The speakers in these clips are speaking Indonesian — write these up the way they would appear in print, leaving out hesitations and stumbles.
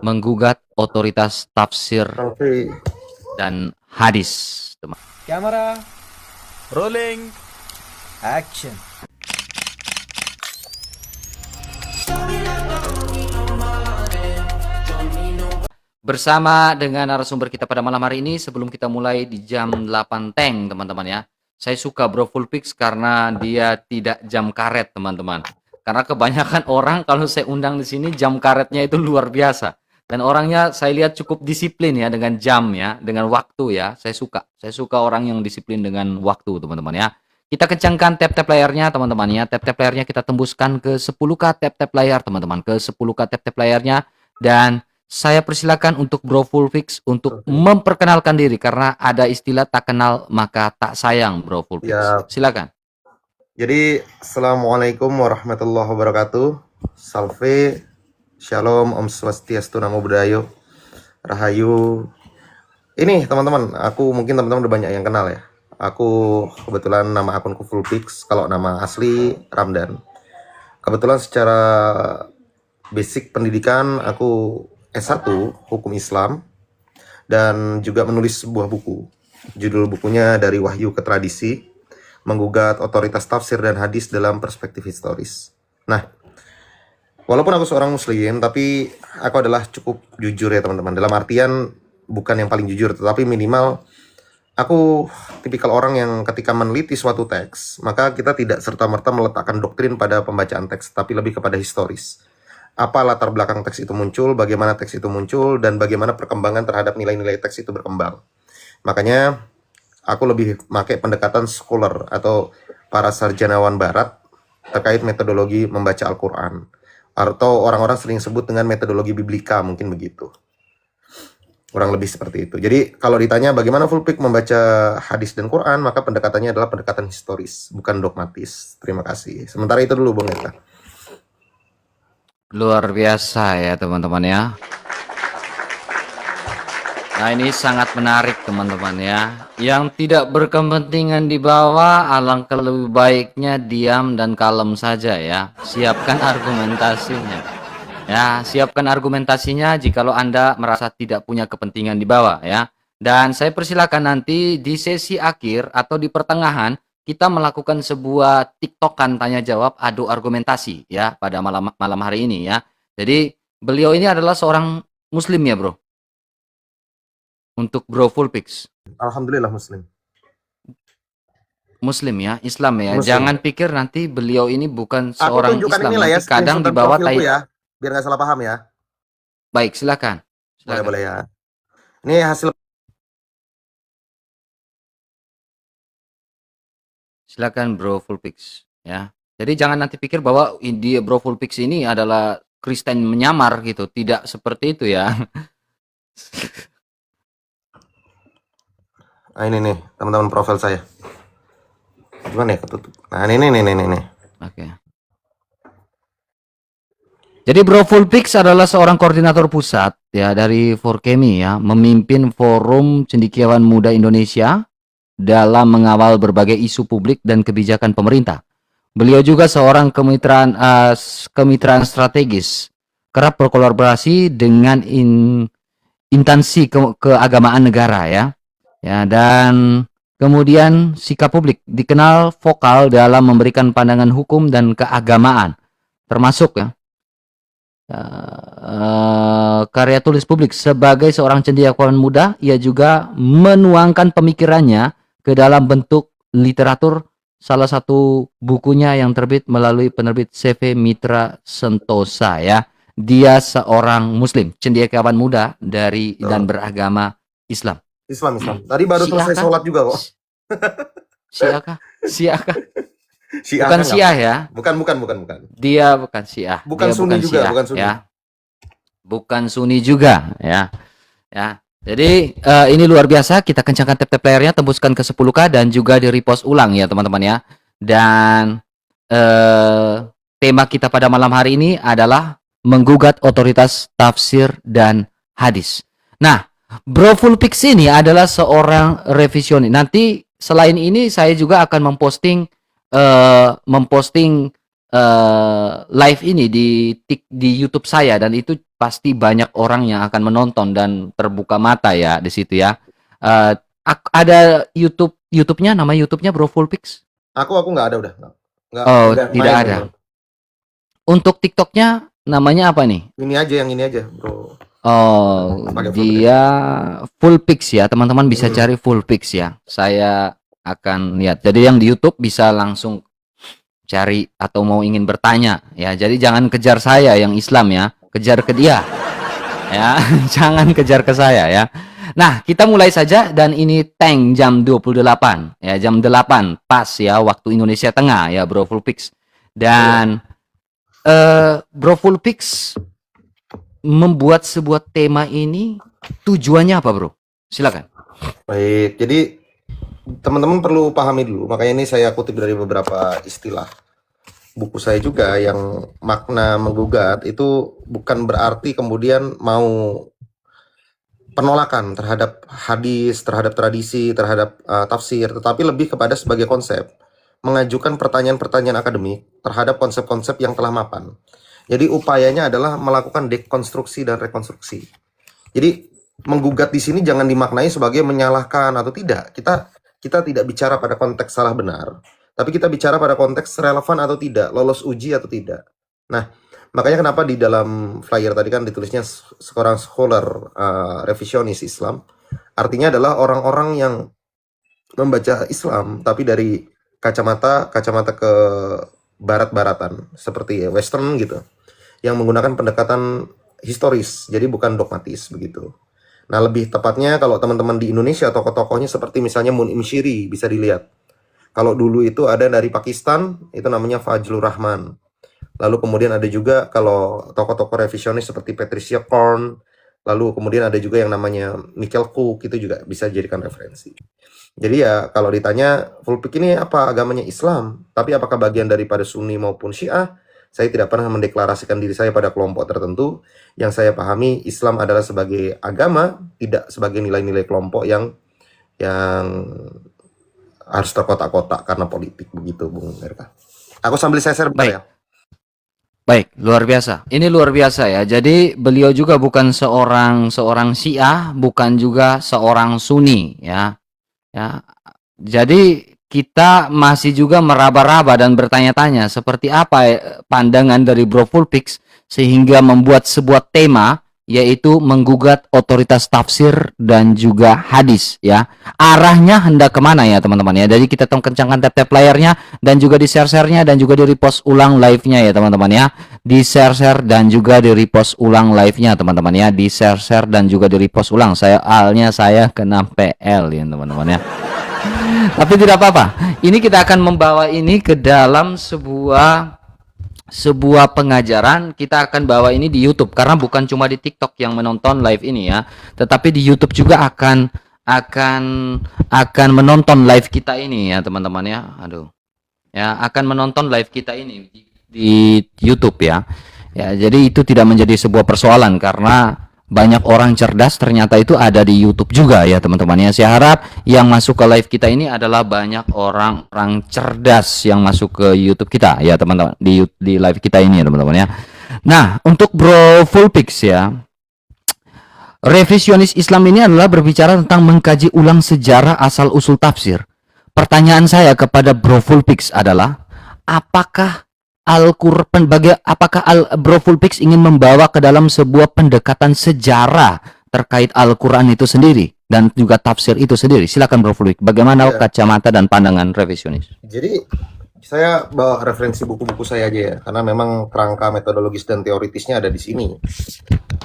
menggugat otoritas tafsir Oke. dan hadis, teman. Camera, Rolling. action. Bersama dengan narasumber kita pada malam hari ini, sebelum kita mulai di jam 8 teng, teman-teman ya. Saya suka Bro Fullfix karena dia tidak jam karet, teman-teman. Karena kebanyakan orang kalau saya undang di sini jam karetnya itu luar biasa. Dan orangnya saya lihat cukup disiplin ya dengan jam ya, dengan waktu ya. Saya suka orang yang disiplin dengan waktu, teman-teman ya. Kita kencangkan tap-tap layarnya, teman-teman ya. Tap-tap layarnya kita tembuskan ke 10K tap-tap layar, teman-teman. Ke 10K tap-tap layarnya. Dan saya persilakan untuk Bro Fullfix untuk memperkenalkan diri karena ada istilah tak kenal maka tak sayang, Bro Fullfix. Ya. Silakan. Jadi, Assalamualaikum warahmatullahi wabarakatuh. Salve, Shalom, Om Swastiastu, Namo Buddhaya, Rahayu. Ini teman-teman, aku mungkin teman-teman udah banyak yang kenal ya. Aku kebetulan nama akunku Fullfix, kalau nama asli Ramdan. Kebetulan secara basic pendidikan aku S1 Hukum Islam dan juga menulis sebuah buku. Judul bukunya Dari Wahyu ke Tradisi, menggugat otoritas tafsir dan hadis dalam perspektif historis. Nah, walaupun aku seorang muslim, tapi aku adalah cukup jujur ya teman-teman. Dalam artian bukan yang paling jujur, tetapi minimal aku tipikal orang yang ketika meneliti suatu teks, maka kita tidak serta-merta meletakkan doktrin pada pembacaan teks, tapi lebih kepada historis. Apa latar belakang teks itu muncul, bagaimana teks itu muncul, dan bagaimana perkembangan terhadap nilai-nilai teks itu berkembang. Makanya aku lebih pakai pendekatan scholar atau para sarjanawan barat terkait metodologi membaca Al-Quran. Atau orang-orang sering sebut dengan metodologi biblika, mungkin begitu. Kurang lebih seperti itu. Jadi kalau ditanya bagaimana Fullfix membaca hadis dan Quran, maka pendekatannya adalah pendekatan historis, bukan dogmatis. Terima kasih. Sementara itu dulu Bung Neta. Luar biasa ya teman-teman ya. Nah ini sangat menarik teman-teman ya. Yang tidak berkepentingan di bawah, alangkah lebih baiknya diam dan kalem saja ya. Siapkan argumentasinya. Ya, siapkan argumentasinya jikalau Anda merasa tidak punya kepentingan di bawah ya. Dan saya persilakan nanti di sesi akhir atau di pertengahan kita melakukan sebuah tiktokan tanya jawab adu argumentasi ya pada malam hari ini ya. Jadi beliau ini adalah seorang muslim ya bro. Untuk Bro Fullfix. Alhamdulillah muslim. Muslim ya, Islam ya. Muslim. Jangan pikir nanti beliau ini bukan seorang Islam. Inilah Nanti kadang di bawah ya, biar nggak salah paham ya. Baik, silakan. Boleh ya. Ini hasil. Silakan Bro Fullfix ya. Jadi jangan nanti pikir bahwa dia Bro Fullfix ini adalah Kristen menyamar gitu. Tidak seperti itu ya. Nah ini nih teman-teman profil saya. Gimana ya ketutup? Nah ini. Oke. Jadi Bro Fullfix adalah seorang koordinator pusat ya dari Forkemi ya, memimpin Forum Cendekiawan Muda Indonesia dalam mengawal berbagai isu publik dan kebijakan pemerintah. Beliau juga seorang kemitraan strategis, kerap berkolaborasi dengan instansi keagamaan negara ya. Ya, dan kemudian sikap publik dikenal vokal dalam memberikan pandangan hukum dan keagamaan, termasuk ya karya tulis publik. Sebagai seorang cendekiawan muda, ia juga menuangkan pemikirannya ke dalam bentuk literatur. Salah satu bukunya yang terbit melalui penerbit CV Mitra Sentosa ya. Dia seorang muslim, cendekiawan muda dari dan beragama Islam. Islam. Tadi baru selesai sholat juga kok. Syiah. Bukan Syiah ya. Bukan. Dia bukan Syiah. Bukan Sunni juga, bukan Sunni. Ya. Bukan Sunni juga ya. Ya. Jadi ini luar biasa. Kita kencangkan tap-tap layarnya, tembuskan ke 10K dan juga di repost ulang ya teman-teman ya. Dan tema kita pada malam hari ini adalah menggugat otoritas tafsir dan hadis. Nah, Bro Fullfix ini adalah seorang revisionis. Nanti selain ini saya juga akan memposting live ini di YouTube saya, dan itu pasti banyak orang yang akan menonton dan terbuka mata ya di situ ya. Eh, ada YouTube-nya, nama YouTube-nya Bro Fullpix. Aku nggak ada udah. Nggak Oh, nggak tidak main ada. memang. Untuk TikToknya namanya apa nih? Ini aja, yang ini aja, Bro. Oh, Pakai Fullpix. dia Fullpix ya, teman-teman bisa Hmm. cari Fullpix ya. Saya akan lihat. Jadi yang di YouTube bisa langsung cari atau mau ingin bertanya ya. Jadi jangan kejar saya yang Islam ya, kejar ke dia. Ya, jangan kejar ke saya ya. Nah, kita mulai saja, dan ini tank jam 28 ya, jam 8 pas ya waktu Indonesia Tengah ya Bro Fullpix. Dan Bro Fullpix membuat sebuah tema ini tujuannya apa, Bro? Silakan. Baik, jadi teman-teman perlu pahami dulu. Makanya ini saya kutip dari beberapa istilah buku saya juga, yang makna menggugat itu bukan berarti kemudian mau penolakan terhadap hadis, terhadap tradisi, terhadap tafsir, tetapi lebih kepada sebagai konsep, mengajukan pertanyaan-pertanyaan akademik terhadap konsep-konsep yang telah mapan. Jadi upayanya adalah melakukan dekonstruksi dan rekonstruksi. Jadi menggugat di sini jangan dimaknai sebagai menyalahkan atau tidak. Kita tidak bicara pada konteks salah benar, tapi kita bicara pada konteks relevan atau tidak, lolos uji atau tidak. Nah, makanya kenapa di dalam flyer tadi kan ditulisnya seorang scholar revisionis Islam. Artinya adalah orang-orang yang membaca Islam tapi dari kacamata ke barat-baratan, seperti western gitu, yang menggunakan pendekatan historis, jadi bukan dogmatis begitu. Nah, lebih tepatnya kalau teman-teman di Indonesia tokoh-tokohnya seperti misalnya Mun'im Syiri bisa dilihat. Kalau dulu itu ada dari Pakistan, itu namanya Fajlur Rahman. Lalu kemudian ada juga kalau tokoh-tokoh revisionis seperti Patricia Korn, lalu kemudian ada juga yang namanya Michael Cook, itu juga bisa dijadikan referensi. Jadi ya kalau ditanya Fullpix ini apa, agamanya Islam, tapi apakah bagian daripada Sunni maupun Syiah? Saya tidak pernah mendeklarasikan diri saya pada kelompok tertentu. Yang saya pahami, Islam adalah sebagai agama, tidak sebagai nilai-nilai kelompok yang harus terkotak-kotak karena politik, begitu Bung Erka. Aku sambil share bentar Baik. ya. Baik, luar biasa. Ini luar biasa ya. Jadi beliau juga bukan seorang Syiah, bukan juga seorang Sunni ya. Ya. Jadi kita masih juga meraba-raba dan bertanya-tanya seperti apa pandangan dari Bro Fullpix sehingga membuat sebuah tema, yaitu menggugat otoritas tafsir dan juga hadis ya. Arahnya hendak kemana ya teman-teman ya. Jadi kita tolong kencangkan tap-tap layarnya, dan juga di share-share-nya, dan juga di repost ulang live-nya ya teman-teman ya. Di share-share dan juga di repost ulang live-nya teman-teman ya. Di share-share dan juga di repost ulang. Saya kena PL ya teman-teman ya. Tapi tidak apa-apa. Ini kita akan membawa ini ke dalam sebuah pengajaran. Kita akan bawa ini di YouTube, karena bukan cuma di TikTok yang menonton live ini ya, tetapi di YouTube juga akan menonton live kita ini ya teman-teman ya. Aduh. Ya, akan menonton live kita ini di YouTube ya. Ya, jadi itu tidak menjadi sebuah persoalan, karena banyak orang cerdas ternyata itu ada di YouTube juga ya teman-teman ya. Saya harap yang masuk ke live kita ini adalah banyak orang cerdas yang masuk ke YouTube kita ya teman-teman, di live kita ini ya teman-teman ya. Nah, untuk Bro Fullpix ya, revisionis Islam ini adalah berbicara tentang mengkaji ulang sejarah asal usul tafsir. Pertanyaan saya kepada Bro Fullpix adalah, apakah Bro Fullpix ingin membawa ke dalam sebuah pendekatan sejarah terkait Al-Quran itu sendiri dan juga tafsir itu sendiri? Silakan Bro Fullpix, bagaimana kacamata dan pandangan revisionis? Jadi saya bawa referensi buku-buku saya aja ya, karena memang kerangka metodologis dan teoritisnya ada di sini.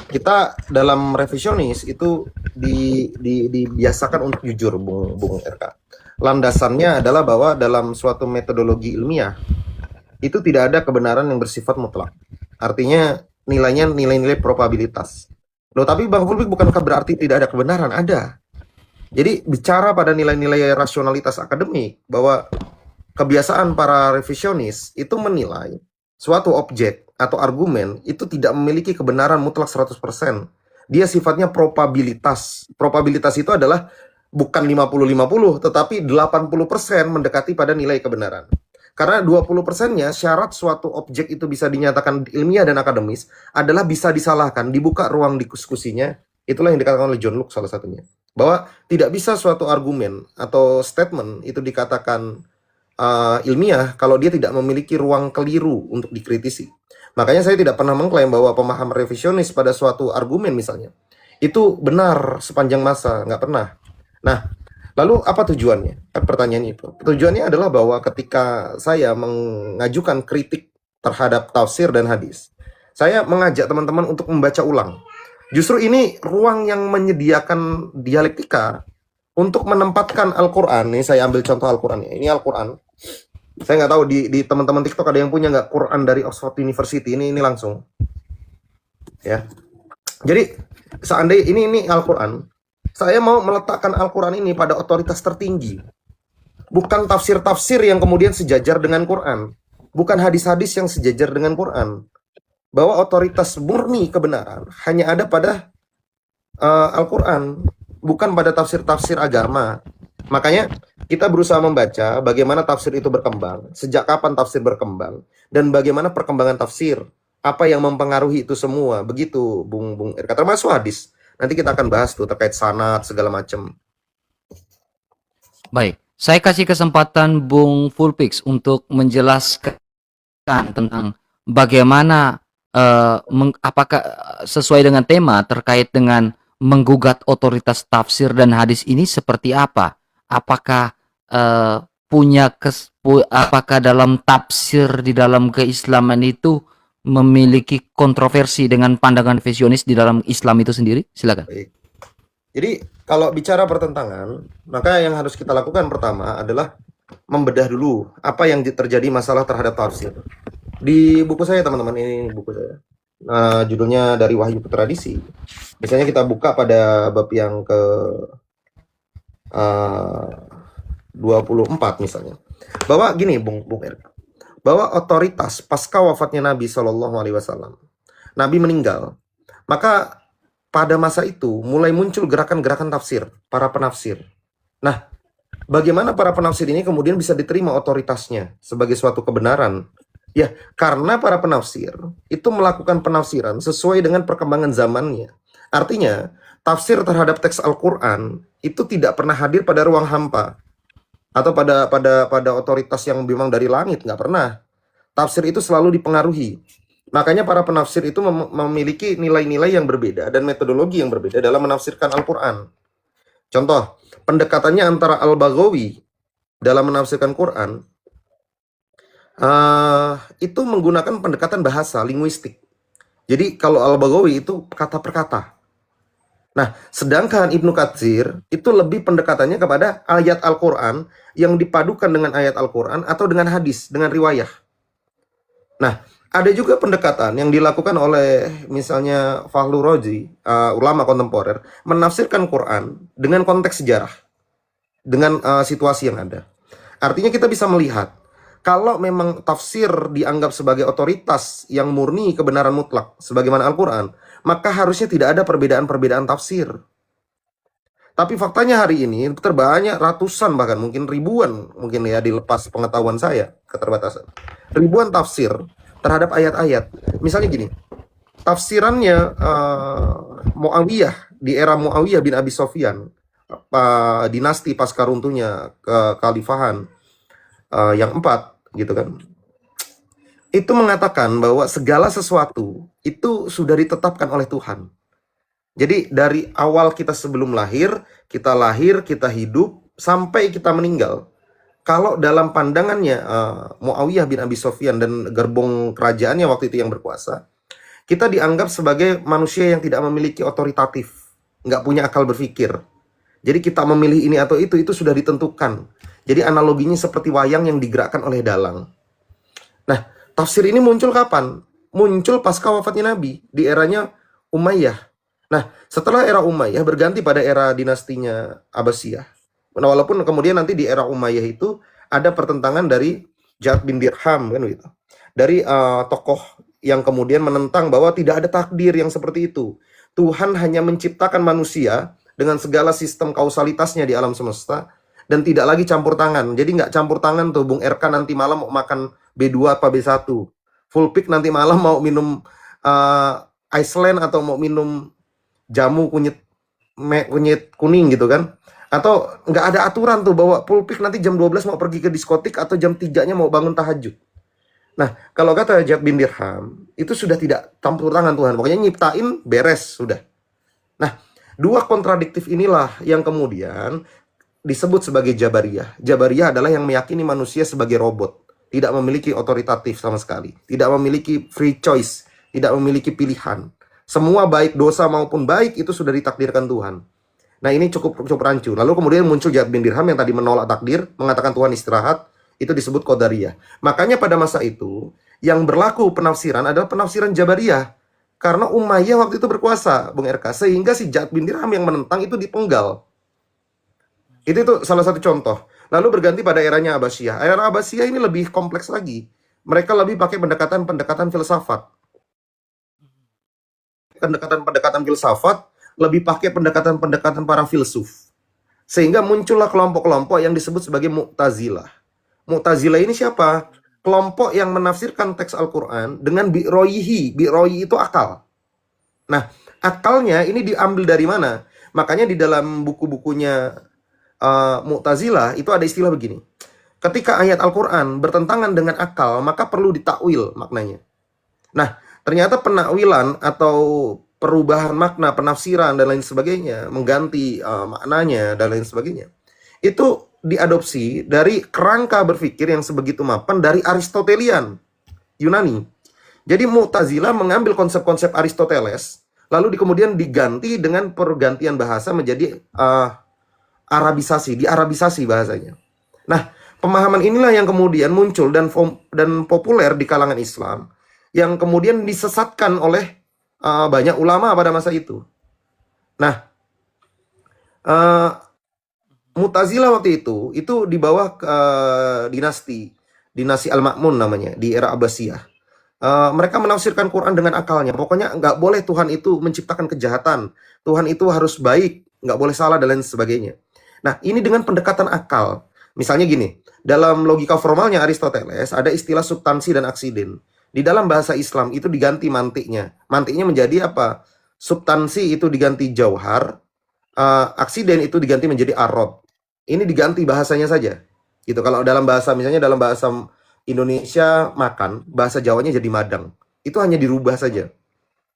Kita dalam revisionis itu dibiasakan untuk jujur, Bung RK. Landasannya adalah bahwa dalam suatu metodologi ilmiah itu tidak ada kebenaran yang bersifat mutlak. Artinya nilainya nilai-nilai probabilitas. Loh, tapi Bang Fullpix, bukankah berarti tidak ada kebenaran? Ada. Jadi bicara pada nilai-nilai rasionalitas akademik, bahwa kebiasaan para revisionis itu menilai suatu objek atau argumen itu tidak memiliki kebenaran mutlak 100%. Dia sifatnya probabilitas. Probabilitas itu adalah bukan 50-50, tetapi 80% mendekati pada nilai kebenaran. Karena 20%-nya syarat suatu objek itu bisa dinyatakan ilmiah dan akademis adalah bisa disalahkan, dibuka ruang diskusinya. Itulah yang dikatakan oleh John Locke salah satunya. Bahwa tidak bisa suatu argumen atau statement itu dikatakan ilmiah kalau dia tidak memiliki ruang keliru untuk dikritisi. Makanya saya tidak pernah mengklaim bahwa pemahaman revisionis pada suatu argumen misalnya itu benar sepanjang masa, nggak pernah. Nah, lalu apa tujuannya? Kan pertanyaannya itu. Tujuannya adalah bahwa ketika saya mengajukan kritik terhadap tafsir dan hadis, saya mengajak teman-teman untuk membaca ulang. Justru ini ruang yang menyediakan dialektika untuk menempatkan Al-Quran. Nih saya ambil contoh Al-Quran ya. Ini Al-Quran. Saya nggak tahu di teman-teman TikTok ada yang punya nggak Quran dari Oxford University. Ini langsung. Ya. Jadi seandainya ini Al-Quran, saya mau meletakkan Al-Quran ini pada otoritas tertinggi. Bukan tafsir-tafsir yang kemudian sejajar dengan Quran. Bukan hadis-hadis yang sejajar dengan Quran. Bahwa otoritas murni kebenaran hanya ada pada Al-Quran, bukan pada tafsir-tafsir agama. Makanya kita berusaha membaca bagaimana tafsir itu berkembang, sejak kapan tafsir berkembang, dan bagaimana perkembangan tafsir, apa yang mempengaruhi itu semua. Begitu, Bung Erka, termasuk hadis. Nanti kita akan bahas tuh terkait sanad segala macam. Baik, saya kasih kesempatan Bung Fulpix untuk menjelaskan tentang bagaimana apakah sesuai dengan tema terkait dengan menggugat otoritas tafsir dan hadis ini seperti apa? Apakah apakah dalam tafsir di dalam keislaman itu memiliki kontroversi dengan pandangan visionis di dalam Islam itu sendiri? Silakan. Baik. Jadi kalau bicara pertentangan, maka yang harus kita lakukan pertama adalah membedah dulu apa yang terjadi masalah terhadap tafsir. Di buku saya teman-teman, ini buku saya. Judulnya Dari Wahyu ke Tradisi. Misalnya kita buka pada bab yang ke 24 misalnya. Bahwa gini Bung Erka. Bahwa otoritas pasca wafatnya Nabi SAW, Nabi meninggal, maka pada masa itu mulai muncul gerakan-gerakan tafsir, para penafsir. Nah, bagaimana para penafsir ini kemudian bisa diterima otoritasnya sebagai suatu kebenaran? Ya, karena para penafsir itu melakukan penafsiran sesuai dengan perkembangan zamannya. Artinya, tafsir terhadap teks Al-Quran itu tidak pernah hadir pada ruang hampa atau pada otoritas yang memang dari langit, nggak pernah. Tafsir itu selalu dipengaruhi. Makanya para penafsir itu memiliki nilai-nilai yang berbeda dan metodologi yang berbeda dalam menafsirkan Al-Quran. Contoh, pendekatannya antara Al-Baghawi dalam menafsirkan Quran itu menggunakan pendekatan bahasa, linguistik. Jadi kalau Al-Baghawi itu kata per kata. Nah, sedangkan Ibnu Katsir itu lebih pendekatannya kepada ayat Al-Quran yang dipadukan dengan ayat Al-Quran atau dengan hadis, dengan riwayah. Nah, ada juga pendekatan yang dilakukan oleh misalnya Fahlu Roji, ulama kontemporer, menafsirkan Quran dengan konteks sejarah, dengan situasi yang ada. Artinya kita bisa melihat, kalau memang tafsir dianggap sebagai otoritas yang murni kebenaran mutlak, sebagaimana Al-Quran, maka harusnya tidak ada perbedaan-perbedaan tafsir. Tapi faktanya hari ini terbanyak ratusan, bahkan mungkin ribuan, mungkin ya dilepas pengetahuan saya, keterbatasan. Ribuan tafsir terhadap ayat-ayat. Misalnya gini, tafsirannya Muawiyah, di era Muawiyah bin Abi Sofyan, dinasti pasca runtuhnya kekhalifahan yang 4, gitu kan. Itu mengatakan bahwa segala sesuatu itu sudah ditetapkan oleh Tuhan. Jadi dari awal kita sebelum lahir, kita hidup, sampai kita meninggal. Kalau dalam pandangannya Muawiyah bin Abi Sofyan dan gerbong kerajaannya waktu itu yang berkuasa, kita dianggap sebagai manusia yang tidak memiliki otoritatif, nggak punya akal berpikir. Jadi kita memilih ini atau itu sudah ditentukan. Jadi analoginya seperti wayang yang digerakkan oleh dalang. Nah, tafsir ini muncul kapan? Muncul pasca wafatnya Nabi, di eranya Umayyah. Nah, setelah era Umayyah berganti pada era dinastinya Abbasiyah. Nah, walaupun kemudian nanti di era Umayyah itu ada pertentangan dari Ja'ad bin Dirham, kan gitu. Dari tokoh yang kemudian menentang bahwa tidak ada takdir yang seperti itu. Tuhan hanya menciptakan manusia dengan segala sistem kausalitasnya di alam semesta, dan tidak lagi campur tangan. Jadi nggak campur tangan tuh, Bung RK nanti malam mau makan B2 apa B1. Full pick nanti malam mau minum Iceland atau mau minum jamu kunyit kuning gitu kan. Atau nggak ada aturan tuh bahwa full pick nanti jam 12 mau pergi ke diskotik atau jam 3-nya mau bangun tahajud. Nah, kalau kata Jad bin Dirham, itu sudah tidak campur tangan Tuhan. Pokoknya nyiptain, beres, sudah. Nah, dua kontradiktif inilah yang kemudian disebut sebagai Jabariyah. Jabariyah adalah yang meyakini manusia sebagai robot. Tidak memiliki otoritatif sama sekali. Tidak memiliki free choice. Tidak memiliki pilihan. Semua baik dosa maupun baik itu sudah ditakdirkan Tuhan. Nah, ini cukup rancu. Lalu kemudian muncul Jad bin Dirham yang tadi menolak takdir, mengatakan Tuhan istirahat. Itu disebut Qadariyah. Makanya pada masa itu, yang berlaku penafsiran adalah penafsiran Jabariyah. Karena Umayyah waktu itu berkuasa, Bung RK. Sehingga si Jad bin Dirham yang menentang itu dipenggal. Itu salah satu contoh. Lalu berganti pada eranya Abbasiyah. Era Abbasiyah ini lebih kompleks lagi. Mereka lebih pakai pendekatan-pendekatan filsafat. Pendekatan-pendekatan filsafat, lebih pakai pendekatan-pendekatan para filsuf. Sehingga muncullah kelompok-kelompok yang disebut sebagai Mu'tazilah. Mu'tazilah ini siapa? Kelompok yang menafsirkan teks Al-Quran dengan bi'royihi. Bi'royi itu akal. Nah, akalnya ini diambil dari mana? Makanya di dalam buku-bukunya Mu'tazilah itu ada istilah begini. Ketika ayat Al-Quran bertentangan dengan akal, maka perlu ditakwil maknanya. Nah, ternyata penakwilan atau perubahan makna, penafsiran, dan lain sebagainya, mengganti maknanya, dan lain sebagainya, itu diadopsi dari kerangka berpikir yang sebegitu mapan dari Aristotelian, Yunani. Jadi Mu'tazilah mengambil konsep-konsep Aristoteles, lalu kemudian diganti dengan pergantian bahasa menjadi Arabisasi, diarabisasi bahasanya. Nah, pemahaman inilah yang kemudian muncul dan populer di kalangan Islam, yang kemudian disesatkan oleh banyak ulama pada masa itu. Nah, Mu'tazilah waktu itu di bawah dinasti Al-Ma'mun namanya, di era Abbasiyah. Mereka menafsirkan Quran dengan akalnya. Pokoknya nggak boleh Tuhan itu menciptakan kejahatan. Tuhan itu harus baik, nggak boleh salah, dan lain sebagainya. Nah, ini dengan pendekatan akal. Misalnya gini, dalam logika formalnya Aristoteles ada istilah substansi dan aksiden. Di dalam bahasa Islam itu diganti mantiknya. Mantiknya menjadi apa? Substansi itu diganti jauhar, aksiden itu diganti menjadi arod. Ini diganti bahasanya saja. Gitu. Kalau dalam bahasa, misalnya dalam bahasa Indonesia makan, bahasa Jawanya jadi madang. Itu hanya dirubah saja.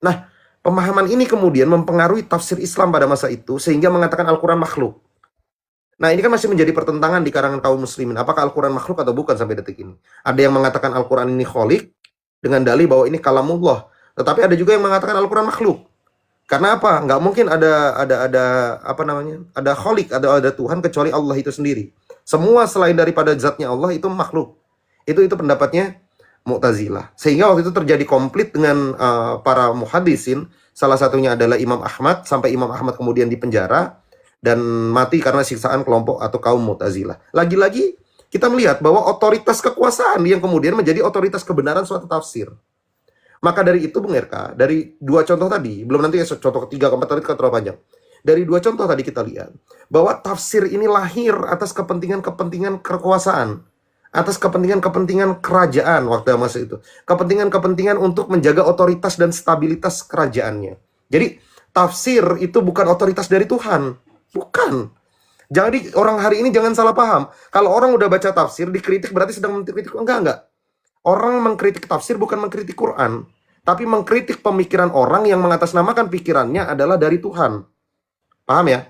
Nah, pemahaman ini kemudian mempengaruhi tafsir Islam pada masa itu, sehingga mengatakan Al-Quran makhluk. Nah, ini kan masih menjadi pertentangan di kalangan kaum muslimin. Apakah Al-Quran makhluk atau bukan sampai detik ini? Ada yang mengatakan Al-Quran ini kholik, dengan dalih bahwa ini kalamullah. Tetapi ada juga yang mengatakan Al-Quran makhluk. Karena apa? Nggak mungkin ada apa namanya? Ada kholik, ada Tuhan kecuali Allah itu sendiri. Semua selain daripada zatnya Allah itu makhluk. Itu pendapatnya Mu'tazilah. Sehingga waktu itu terjadi konflik dengan para muhaddisin. Salah satunya adalah Imam Ahmad, sampai Imam Ahmad kemudian dipenjara dan mati karena siksaan kelompok atau kaum Mu'tazilah. Lagi-lagi kita melihat bahwa otoritas kekuasaan yang kemudian menjadi otoritas kebenaran suatu tafsir. Maka dari itu, Bung RK, dari dua contoh tadi, belum nanti contoh ketiga, keempat, tadi terlalu panjang. Dari dua contoh tadi kita lihat bahwa tafsir ini lahir atas kepentingan-kepentingan kekuasaan, atas kepentingan-kepentingan kerajaan waktu masa itu. Kepentingan-kepentingan untuk menjaga otoritas dan stabilitas kerajaannya. Jadi, tafsir itu bukan otoritas dari Tuhan. Bukan. Jadi, orang hari ini jangan salah paham. Kalau orang udah baca tafsir, dikritik berarti sedang mengkritik. Enggak. Orang mengkritik tafsir bukan mengkritik Quran, tapi mengkritik pemikiran orang yang mengatasnamakan pikirannya adalah dari Tuhan. Paham ya?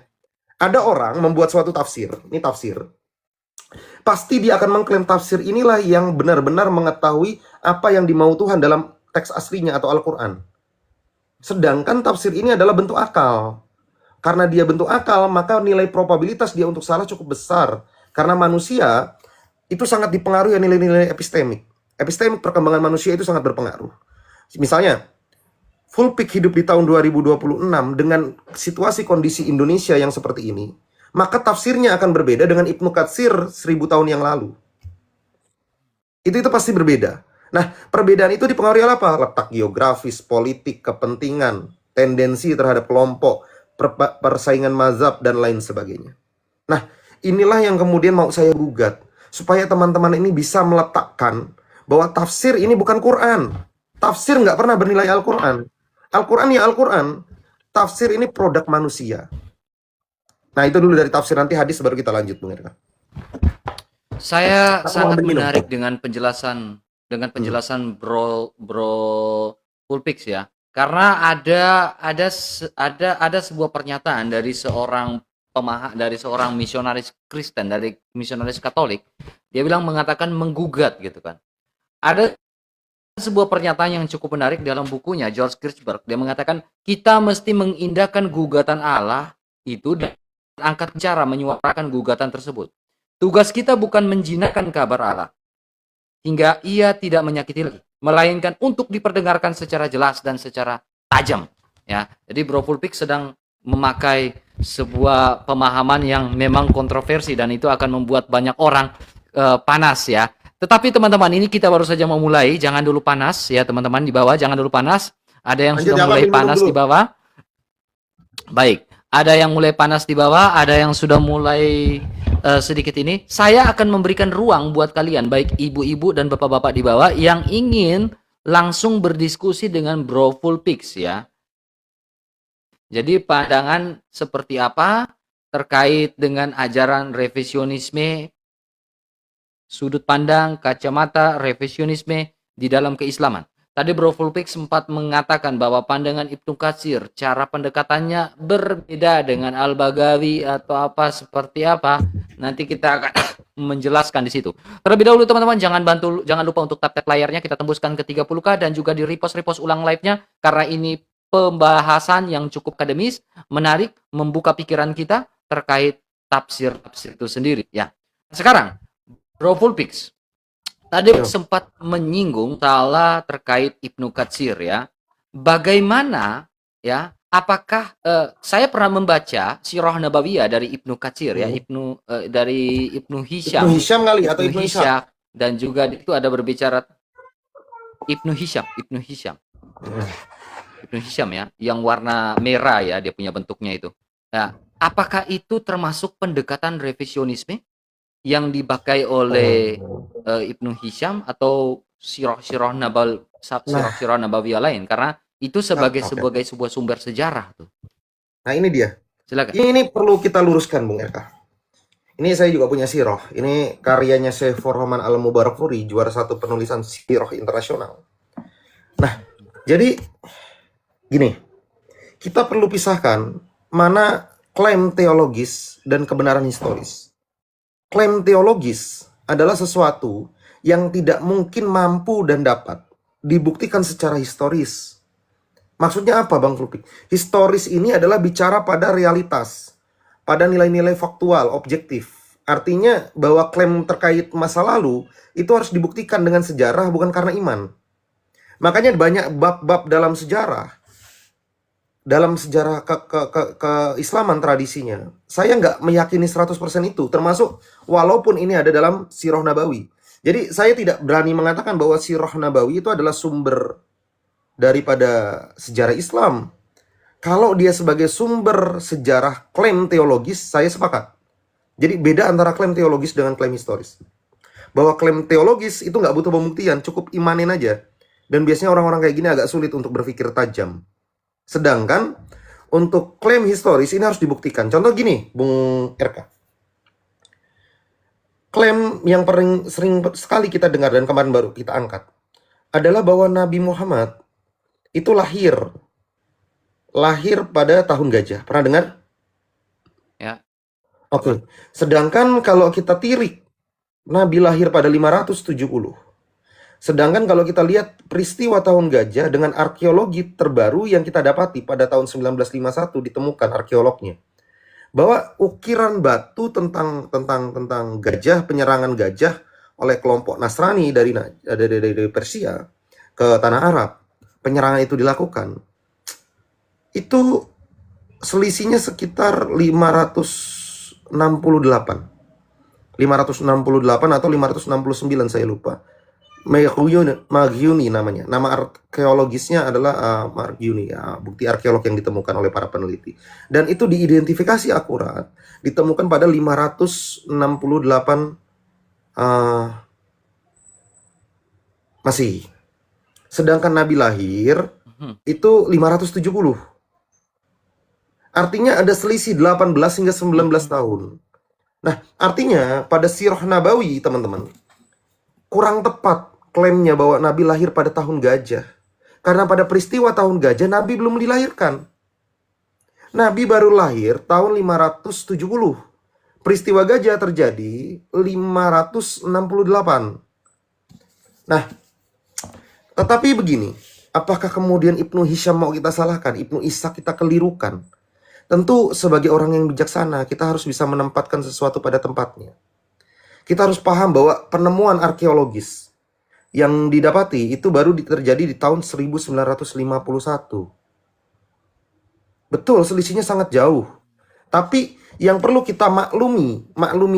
Ada orang membuat suatu tafsir, ini tafsir. Pasti dia akan mengklaim tafsir inilah yang benar-benar mengetahui apa yang dimau Tuhan dalam teks aslinya atau Al-Quran. Sedangkan tafsir ini adalah bentuk akal. Karena dia bentuk akal, maka nilai probabilitas dia untuk salah cukup besar. Karena manusia itu sangat dipengaruhi nilai-nilai epistemik. Epistemik perkembangan manusia itu sangat berpengaruh. Misalnya, full pick hidup di tahun 2026 dengan situasi kondisi Indonesia yang seperti ini, maka tafsirnya akan berbeda dengan Ibnu Katsir 1000 tahun yang lalu. Itu pasti berbeda. Nah, perbedaan itu dipengaruhi oleh apa? Letak geografis, politik, kepentingan, tendensi terhadap kelompok, persaingan mazhab, dan lain sebagainya. Nah, Inilah yang kemudian mau saya gugat, supaya teman-teman ini bisa meletakkan bahwa tafsir ini bukan Quran. Tafsir nggak pernah bernilai Al-Quran. Al-Quran ya Al-Quran. Tafsir ini produk manusia. Nah, itu dulu dari tafsir, nanti hadis baru kita lanjut, Bung Erka. Saya Aku sangat mau minum. menarik dengan penjelasan Bro Pulpix ya. Karena ada sebuah pernyataan dari seorang misionaris Kristen, dari misionaris Katolik. Dia mengatakan menggugat gitu kan. Ada sebuah pernyataan yang cukup menarik dalam bukunya George Kirchberg. Dia mengatakan kita mesti mengindahkan gugatan Allah itu dan angkat cara menyuarakan gugatan tersebut. Tugas kita bukan menjinakkan kabar Allah hingga ia tidak menyakiti lagi, melainkan untuk diperdengarkan secara jelas dan secara tajam. Ya, jadi Bro Pulpix sedang memakai sebuah pemahaman yang memang kontroversi dan itu akan membuat banyak orang panas ya. Tetapi teman-teman, ini kita baru saja memulai, jangan dulu panas ya teman-teman di bawah, jangan dulu panas. Ada yang Lanjut, sudah mulai minum panas dulu. di bawah. Baik, ada yang mulai panas di bawah, ada yang sudah mulai sedikit ini. Saya akan memberikan ruang buat kalian, baik ibu-ibu dan bapak-bapak di bawah yang ingin langsung berdiskusi dengan Bro Pulpix ya. Jadi pandangan seperti apa terkait dengan ajaran revisionisme, sudut pandang, kacamata revisionisme di dalam keislaman. Tadi Bro Pulpix sempat mengatakan bahwa pandangan Ibnu Katsir, cara pendekatannya berbeda dengan Al-Baghawi atau apa seperti apa. Nanti kita akan menjelaskan di situ. Terlebih dahulu teman-teman, jangan lupa untuk tap layarnya, kita tembuskan ke 30K dan juga di repost ulang live-nya karena ini pembahasan yang cukup akademis, menarik, membuka pikiran kita terkait tafsir itu sendiri ya. Sekarang Bro Pulpix tadi sempat menyinggung salah terkait Ibnu Katsir ya. Bagaimana ya? Apakah saya pernah membaca Sirah Nabawiyah dari Ibnu Katsir ya, dari Ibnu Hisham. Ibnu Hisham kali atau Ibnu Ishaq. Dan juga itu ada berbicara Ibnu Hisham ya, yang warna merah ya, dia punya bentuknya itu. Nah, apakah itu termasuk pendekatan revisionisme yang dipakai oleh Ibnu Hisham atau sirah Nabawiyah lain? Karena itu sebagai sebuah sumber sejarah tuh. Nah, ini dia. Silakan. Ini perlu kita luruskan, Bung Erka. Ini saya juga punya sirah. Ini karyanya Syekh Forroman Al-Mubarakfuri, juara 1 penulisan sirah internasional. Nah, jadi gini, kita perlu pisahkan mana klaim teologis dan kebenaran historis. Klaim teologis adalah sesuatu yang tidak mungkin mampu dan dapat dibuktikan secara historis. Maksudnya apa, Bang Fulpik? Historis ini adalah bicara pada realitas, pada nilai-nilai faktual, objektif. Artinya bahwa klaim terkait masa lalu itu harus dibuktikan dengan sejarah, bukan karena iman. Makanya banyak bab-bab dalam sejarah keislaman tradisinya, saya nggak meyakini 100% itu, termasuk walaupun ini ada dalam Sirah Nabawi. Jadi saya tidak berani mengatakan bahwa Sirah Nabawi itu adalah sumber daripada sejarah Islam. Kalau dia sebagai sumber sejarah klaim teologis, saya sepakat. Jadi beda antara klaim teologis dengan klaim historis. Bahwa klaim teologis itu nggak butuh pembuktian, cukup imanin aja. Dan biasanya orang-orang kayak gini agak sulit untuk berpikir tajam. Sedangkan untuk klaim historis ini harus dibuktikan. Contoh gini, Bung RK. Klaim yang paling sering sekali kita dengar dan kemarin baru kita angkat adalah bahwa Nabi Muhammad itu lahir pada tahun gajah. Pernah dengar? Ya. Oke. Sedangkan kalau kita tirik, Nabi lahir pada 570. Sedangkan kalau kita lihat peristiwa tahun gajah dengan arkeologi terbaru yang kita dapati pada tahun 1951 ditemukan arkeolognya, bahwa ukiran batu tentang gajah, penyerangan gajah oleh kelompok Nasrani dari Persia ke tanah Arab, penyerangan itu dilakukan, itu selisihnya sekitar 568 atau 569, saya lupa. Margiuni namanya. Nama arkeologisnya adalah Margiuni, ya, bukti arkeolog yang ditemukan oleh para peneliti. Dan itu diidentifikasi akurat, ditemukan pada 568 uh, Masih. Sedangkan Nabi lahir Mhm. itu 570. Artinya ada selisih 18 hingga 19 Mhm. tahun. Nah, artinya pada Sirah Nabawi, teman-teman, kurang tepat klaimnya bahwa Nabi lahir pada tahun gajah. Karena pada peristiwa tahun gajah, Nabi belum dilahirkan. Nabi baru lahir tahun 570. Peristiwa gajah terjadi 568. Nah, tetapi begini, apakah kemudian Ibnu Hisham mau kita salahkan, Ibnu Ishaq kita kelirukan? Tentu sebagai orang yang bijaksana, kita harus bisa menempatkan sesuatu pada tempatnya. Kita harus paham bahwa penemuan arkeologis yang didapati itu baru terjadi di tahun 1951. Betul, selisihnya sangat jauh. Tapi yang perlu kita maklumi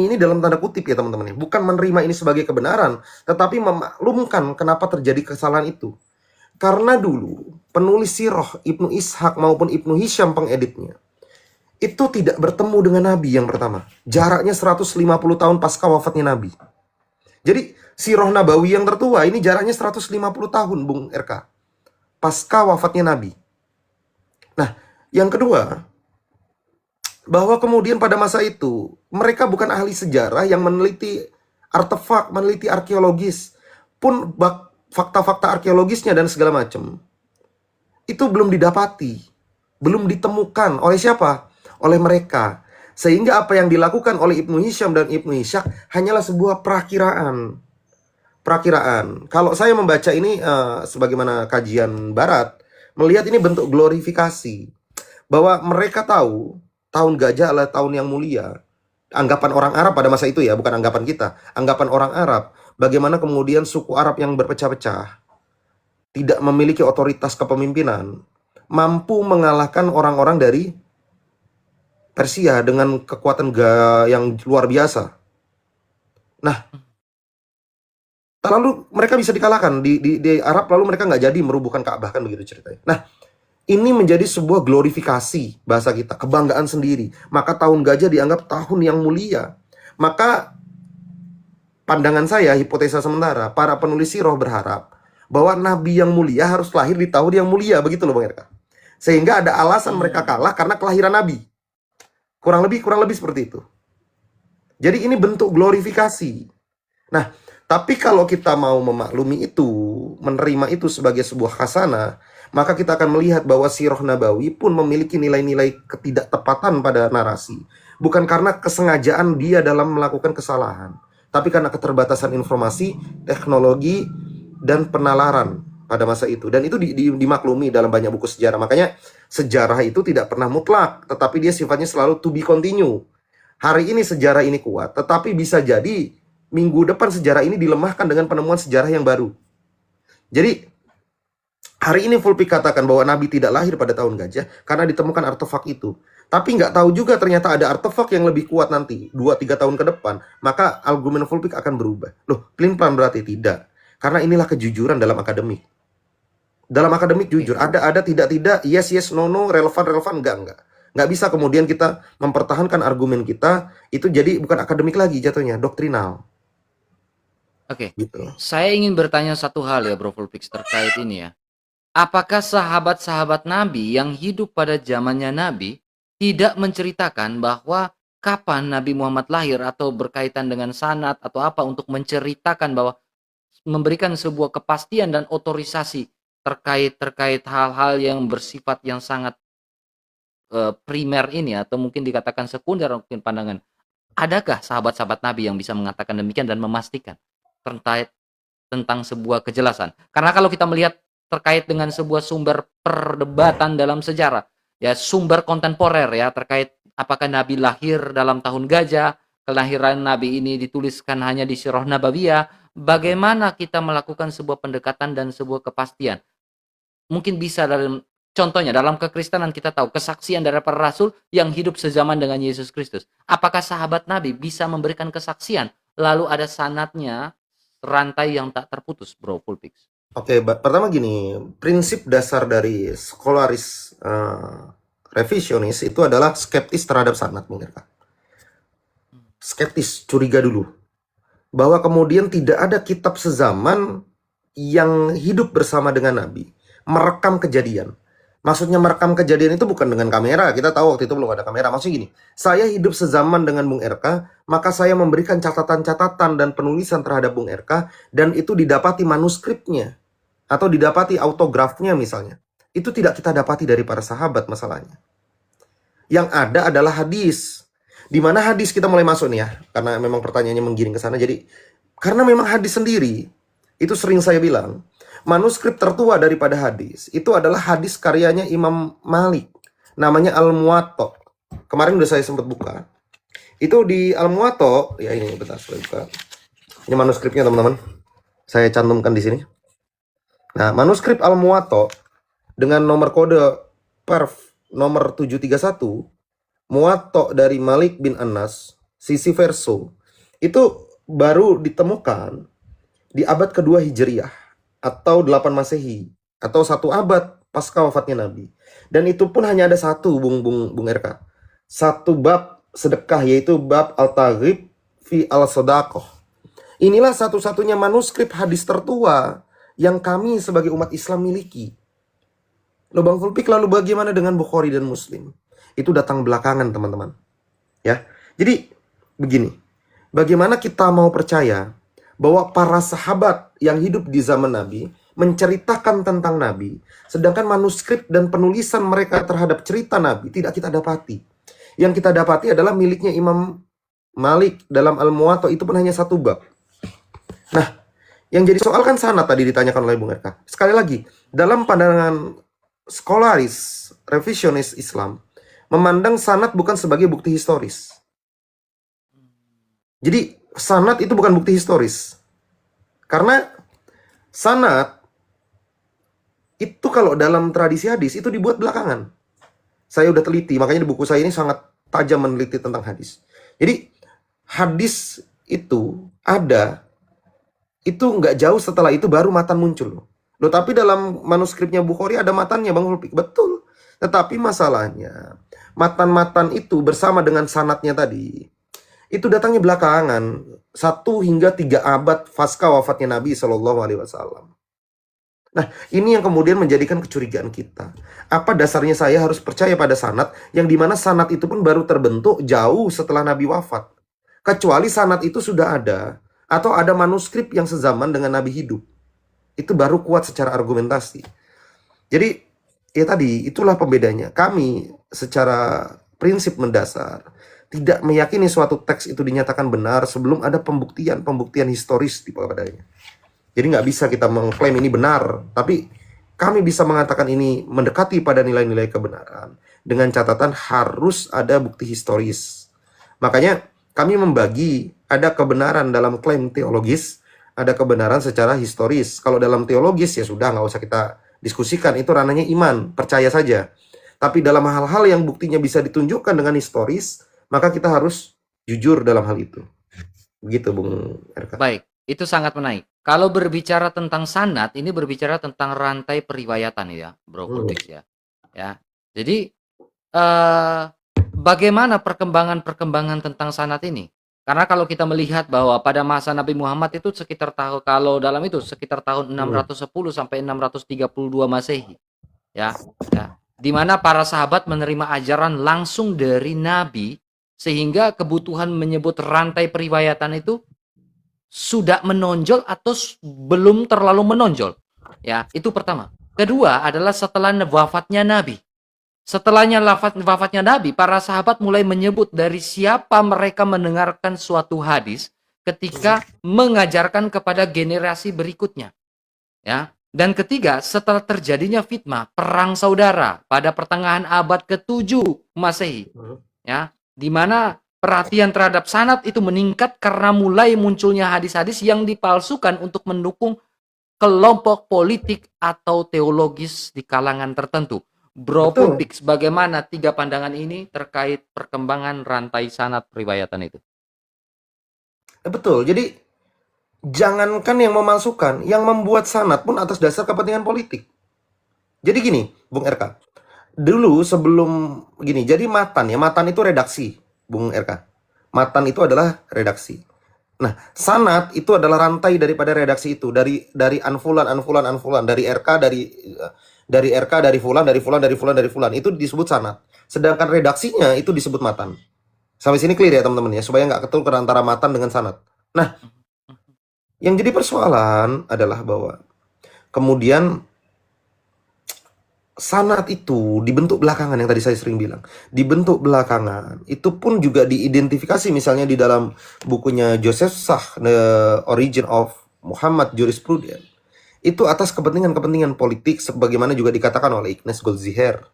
ini dalam tanda kutip ya teman-teman, bukan menerima ini sebagai kebenaran, tetapi memaklumkan kenapa terjadi kesalahan itu. Karena dulu penulis sirah Ibnu Ishaq maupun Ibnu Hisham pengeditnya itu tidak bertemu dengan Nabi yang pertama. Jaraknya 150 tahun pasca wafatnya Nabi. Jadi sirah Nabawi yang tertua ini jaraknya 150 tahun, Bung RK. Pasca wafatnya Nabi. Nah, yang kedua, bahwa kemudian pada masa itu mereka bukan ahli sejarah yang meneliti artefak, meneliti arkeologis. Pun fakta-fakta arkeologisnya dan segala macam itu belum didapati, belum ditemukan oleh siapa? Oleh mereka. Sehingga apa yang dilakukan oleh Ibnu Hisham dan Ibnu Ishaq hanyalah sebuah perakiraan. Perakiraan. Kalau saya membaca ini sebagaimana kajian barat, melihat ini bentuk glorifikasi. Bahwa mereka tahu tahun gajah adalah tahun yang mulia. Anggapan orang Arab pada masa itu ya, bukan anggapan kita. Anggapan orang Arab. Bagaimana kemudian suku Arab yang berpecah-pecah, tidak memiliki otoritas kepemimpinan, mampu mengalahkan orang-orang dari Persia dengan kekuatan yang luar biasa. Nah, lalu mereka bisa dikalahkan di Arab, lalu mereka nggak jadi merubuhkan Ka'bah, kan begitu ceritanya. Nah, ini menjadi sebuah glorifikasi bahasa kita, kebanggaan sendiri. Maka tahun gajah dianggap tahun yang mulia. Maka pandangan saya, hipotesa sementara, para penulis sirah berharap bahwa Nabi yang mulia harus lahir di tahun yang mulia, begitu loh Bang Erka. Sehingga ada alasan mereka kalah karena kelahiran Nabi. Kurang lebih seperti itu. Jadi ini bentuk glorifikasi. Nah, tapi kalau kita mau memaklumi itu, menerima itu sebagai sebuah khasanah, maka kita akan melihat bahwa sirah Nabawi pun memiliki nilai-nilai ketidaktepatan pada narasi. Bukan karena kesengajaan dia dalam melakukan kesalahan, tapi karena keterbatasan informasi, teknologi, dan penalaran pada masa itu. Dan itu dimaklumi dalam banyak buku sejarah. Makanya sejarah itu tidak pernah mutlak, tetapi dia sifatnya selalu to be continue. Hari ini sejarah ini kuat, tetapi bisa jadi minggu depan sejarah ini dilemahkan dengan penemuan sejarah yang baru. Jadi hari ini Fulpik katakan bahwa Nabi tidak lahir pada tahun gajah karena ditemukan artefak itu. Tapi nggak tahu juga ternyata ada artefak yang lebih kuat nanti 2-3 tahun ke depan. Maka argumen Fulpik akan berubah. Loh, pelin-pelan berarti tidak. Karena inilah kejujuran dalam akademik. Dalam akademik jujur, ada tidak, yes, no, relevan, enggak. Nggak bisa kemudian kita mempertahankan argumen kita, itu jadi bukan akademik lagi jatuhnya, doktrinal. Oke, Gitu. saya ingin bertanya satu hal ya Bro Fulpix terkait ini ya. Apakah sahabat-sahabat Nabi yang hidup pada zamannya Nabi tidak menceritakan bahwa kapan Nabi Muhammad lahir atau berkaitan dengan sanad atau apa untuk menceritakan bahwa memberikan sebuah kepastian dan otorisasi terkait hal-hal yang bersifat yang sangat primer ini atau mungkin dikatakan sekunder mungkin pandangan. Adakah sahabat-sahabat Nabi yang bisa mengatakan demikian dan memastikan terkait tentang sebuah kejelasan? Karena kalau kita melihat terkait dengan sebuah sumber perdebatan dalam sejarah, ya sumber kontemporer ya terkait apakah Nabi lahir dalam tahun gajah, kelahiran Nabi ini dituliskan hanya di Sirah Nabawiyah, bagaimana kita melakukan sebuah pendekatan dan sebuah kepastian? Mungkin bisa dalam contohnya dalam kekristenan kita tahu kesaksian dari para rasul yang hidup sezaman dengan Yesus Kristus. Apakah sahabat Nabi bisa memberikan kesaksian lalu ada sanadnya rantai yang tak terputus, Bro Fulpix? Oke, pertama gini, prinsip dasar dari skolaris revisionis itu adalah skeptis terhadap sanad, Bung Erka. Skeptis, curiga dulu. Bahwa kemudian tidak ada kitab sezaman yang hidup bersama dengan Nabi, merekam kejadian. Maksudnya merekam kejadian itu bukan dengan kamera. Kita tahu waktu itu belum ada kamera. Maksudnya gini, saya hidup sezaman dengan Bung RK, maka saya memberikan catatan-catatan dan penulisan terhadap Bung RK, dan itu didapati manuskripnya, atau didapati autografnya misalnya. Itu tidak kita dapati dari para sahabat masalahnya. Yang ada adalah hadis. Di mana hadis kita mulai masuk nih ya, karena memang pertanyaannya menggiring ke sana. Jadi, karena memang hadis sendiri, itu sering saya bilang, manuskrip tertua daripada hadis itu adalah hadis karyanya Imam Malik, namanya Al-Muwatta. Kemarin udah saya sempat buka. Itu di Al-Muwatta, ya ini bentar saya buka. Ini manuskripnya teman-teman. Saya cantumkan di sini. Nah, manuskrip Al-Muwatta dengan nomor kode perf nomor 731, Muwatta dari Malik bin Anas, sisi verso, itu baru ditemukan di abad kedua Hijriyah atau 8 Masehi atau 1 abad pasca wafatnya Nabi. Dan itu pun hanya ada satu, Bung RK. Satu bab sedekah, yaitu bab Al-Taghib fi Al-Sadaqah. Inilah satu-satunya manuskrip hadis tertua yang kami sebagai umat Islam miliki. Loh Bang Fulpik, lalu bagaimana dengan Bukhari dan Muslim? Itu datang belakangan teman-teman. Ya, jadi begini. Bagaimana kita mau percaya bahwa para sahabat yang hidup di zaman Nabi menceritakan tentang Nabi, sedangkan manuskrip dan penulisan mereka terhadap cerita Nabi tidak kita dapati. Yang kita dapati adalah miliknya Imam Malik dalam Al-Muwatta, itu pun hanya satu bab. Nah, yang jadi soal kan sanad tadi ditanyakan oleh Bung Erka. Sekali lagi, dalam pandangan skolaris revisionis Islam, memandang sanad bukan sebagai bukti historis. Jadi sanad itu bukan bukti historis. Karena sanad itu kalau dalam tradisi hadis itu dibuat belakangan. Saya udah teliti, makanya di buku saya ini sangat tajam meneliti tentang hadis. Jadi hadis itu ada, itu nggak jauh setelah itu baru matan muncul. Loh, tapi dalam manuskripnya Bukhari ada matannya, Bang Hulpik. Betul. Tetapi masalahnya, matan-matan itu bersama dengan sanadnya tadi, itu datangnya belakangan, 1 hingga 3 abad pasca wafatnya Nabi SAW. Nah, ini yang kemudian menjadikan kecurigaan kita. Apa dasarnya saya harus percaya pada sanad, yang dimana sanad itu pun baru terbentuk jauh setelah Nabi wafat. Kecuali sanad itu sudah ada, atau ada manuskrip yang sezaman dengan Nabi hidup. Itu baru kuat secara argumentasi. Jadi, ya tadi, itulah pembedanya. Kami secara prinsip mendasar tidak meyakini suatu teks itu dinyatakan benar sebelum ada pembuktian historis di padanya. Jadi nggak bisa kita mengklaim ini benar, tapi kami bisa mengatakan ini mendekati pada nilai-nilai kebenaran dengan catatan harus ada bukti historis. Makanya kami membagi, ada kebenaran dalam klaim teologis, ada kebenaran secara historis. Kalau dalam teologis ya sudah, nggak usah kita diskusikan, itu ranahnya iman, percaya saja. Tapi dalam hal-hal yang buktinya bisa ditunjukkan dengan historis, maka kita harus jujur dalam hal itu. Begitu, Bung RK. Baik, itu sangat menarik. Kalau berbicara tentang sanad, ini berbicara tentang rantai periwayatan ya, Bro Fulpix ya. Ya. Jadi bagaimana perkembangan tentang sanad ini? Karena kalau kita melihat bahwa pada masa Nabi Muhammad itu sekitar tahun, kalau dalam itu sekitar tahun 610 sampai 632 Masehi. Ya, ya. Di mana para sahabat menerima ajaran langsung dari Nabi, sehingga kebutuhan menyebut rantai periwayatan itu sudah menonjol atau belum terlalu menonjol. Ya, itu pertama. Kedua adalah setelah wafatnya Nabi. Setelahnya wafatnya Nabi, para sahabat mulai menyebut dari siapa mereka mendengarkan suatu hadis ketika mengajarkan kepada generasi berikutnya. Ya. Dan ketiga, setelah terjadinya fitnah, perang saudara pada pertengahan abad ke-7 Masehi. Ya, di mana perhatian terhadap sanad itu meningkat karena mulai munculnya hadis-hadis yang dipalsukan untuk mendukung kelompok politik atau teologis di kalangan tertentu. Bro Fulpix, bagaimana 3 pandangan ini terkait perkembangan rantai sanad periwayatan itu? Betul. Jadi Jangankan yang memalsukan, yang membuat sanad pun atas dasar kepentingan politik. Jadi gini, Bung RK. Dulu sebelum gini, jadi matan itu redaksi, Bung RK. Matan itu adalah redaksi. Nah, sanad itu adalah rantai daripada redaksi itu, dari anfulan dari RK, dari RK, dari fulan, dari fulan itu disebut sanad. Sedangkan redaksinya itu disebut matan. Sampai sini clear ya teman-teman ya, supaya nggak ketukar antara matan dengan sanad. Nah, yang jadi persoalan adalah bahwa kemudian sanad itu dibentuk belakangan, yang tadi saya sering bilang. Dibentuk belakangan. Itu pun juga diidentifikasi misalnya di dalam bukunya Joseph Sach, The Origin of Muhammad Jurisprudence. Itu atas kepentingan-kepentingan politik sebagaimana juga dikatakan oleh Ignace Goldziher.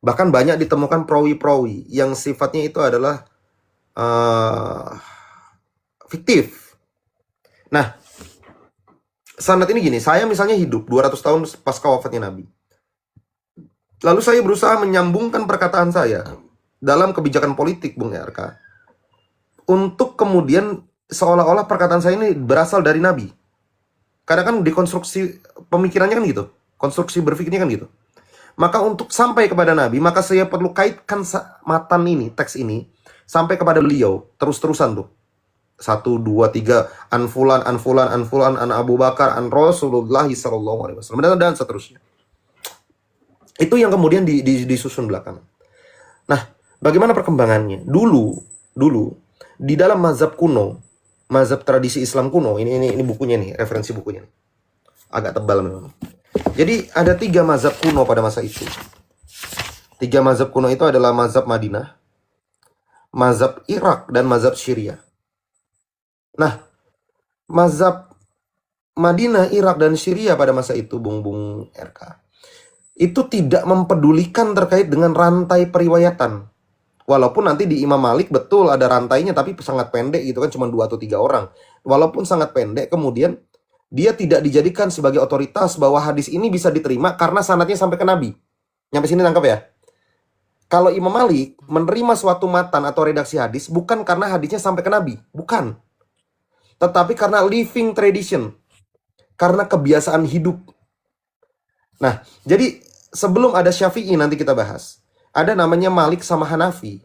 Bahkan banyak ditemukan perawi-perawi yang sifatnya itu adalah fiktif. Nah, sanad ini gini, saya misalnya hidup 200 tahun pasca wafatnya Nabi. Lalu saya berusaha menyambungkan perkataan saya dalam kebijakan politik, Bung RK, untuk kemudian seolah-olah perkataan saya ini berasal dari Nabi. Karena kan dikonstruksi pemikirannya kan gitu, konstruksi berpikirnya kan gitu. Maka untuk sampai kepada Nabi, maka saya perlu kaitkan matan ini, teks ini, sampai kepada beliau, terus-terusan tuh. 1, 2, 3, an fulan, an Abu Bakar, an Rasulullah SAW, dan seterusnya. Itu yang kemudian disusun belakangan. Nah, bagaimana perkembangannya? Dulu di dalam mazhab kuno, mazhab tradisi Islam kuno, ini bukunya nih, referensi bukunya nih. Agak tebal memang. Jadi ada 3 mazhab kuno pada masa itu. 3 mazhab kuno itu adalah mazhab Madinah, mazhab Irak, dan mazhab Syria. Nah, mazhab Madinah, Irak, dan Syria pada masa itu, Bung RK, itu tidak mempedulikan terkait dengan rantai periwayatan. Walaupun nanti di Imam Malik betul ada rantainya, tapi sangat pendek gitu kan, cuma 2 atau 3 orang. Walaupun sangat pendek, kemudian dia tidak dijadikan sebagai otoritas bahwa hadis ini bisa diterima karena sanadnya sampai ke Nabi. Nyampe sini tangkap ya? Kalau Imam Malik menerima suatu matan atau redaksi hadis bukan karena hadisnya sampai ke Nabi, bukan. Tetapi karena living tradition, karena kebiasaan hidup. Nah, jadi sebelum ada Syafi'i nanti kita bahas, ada namanya Malik sama Hanafi.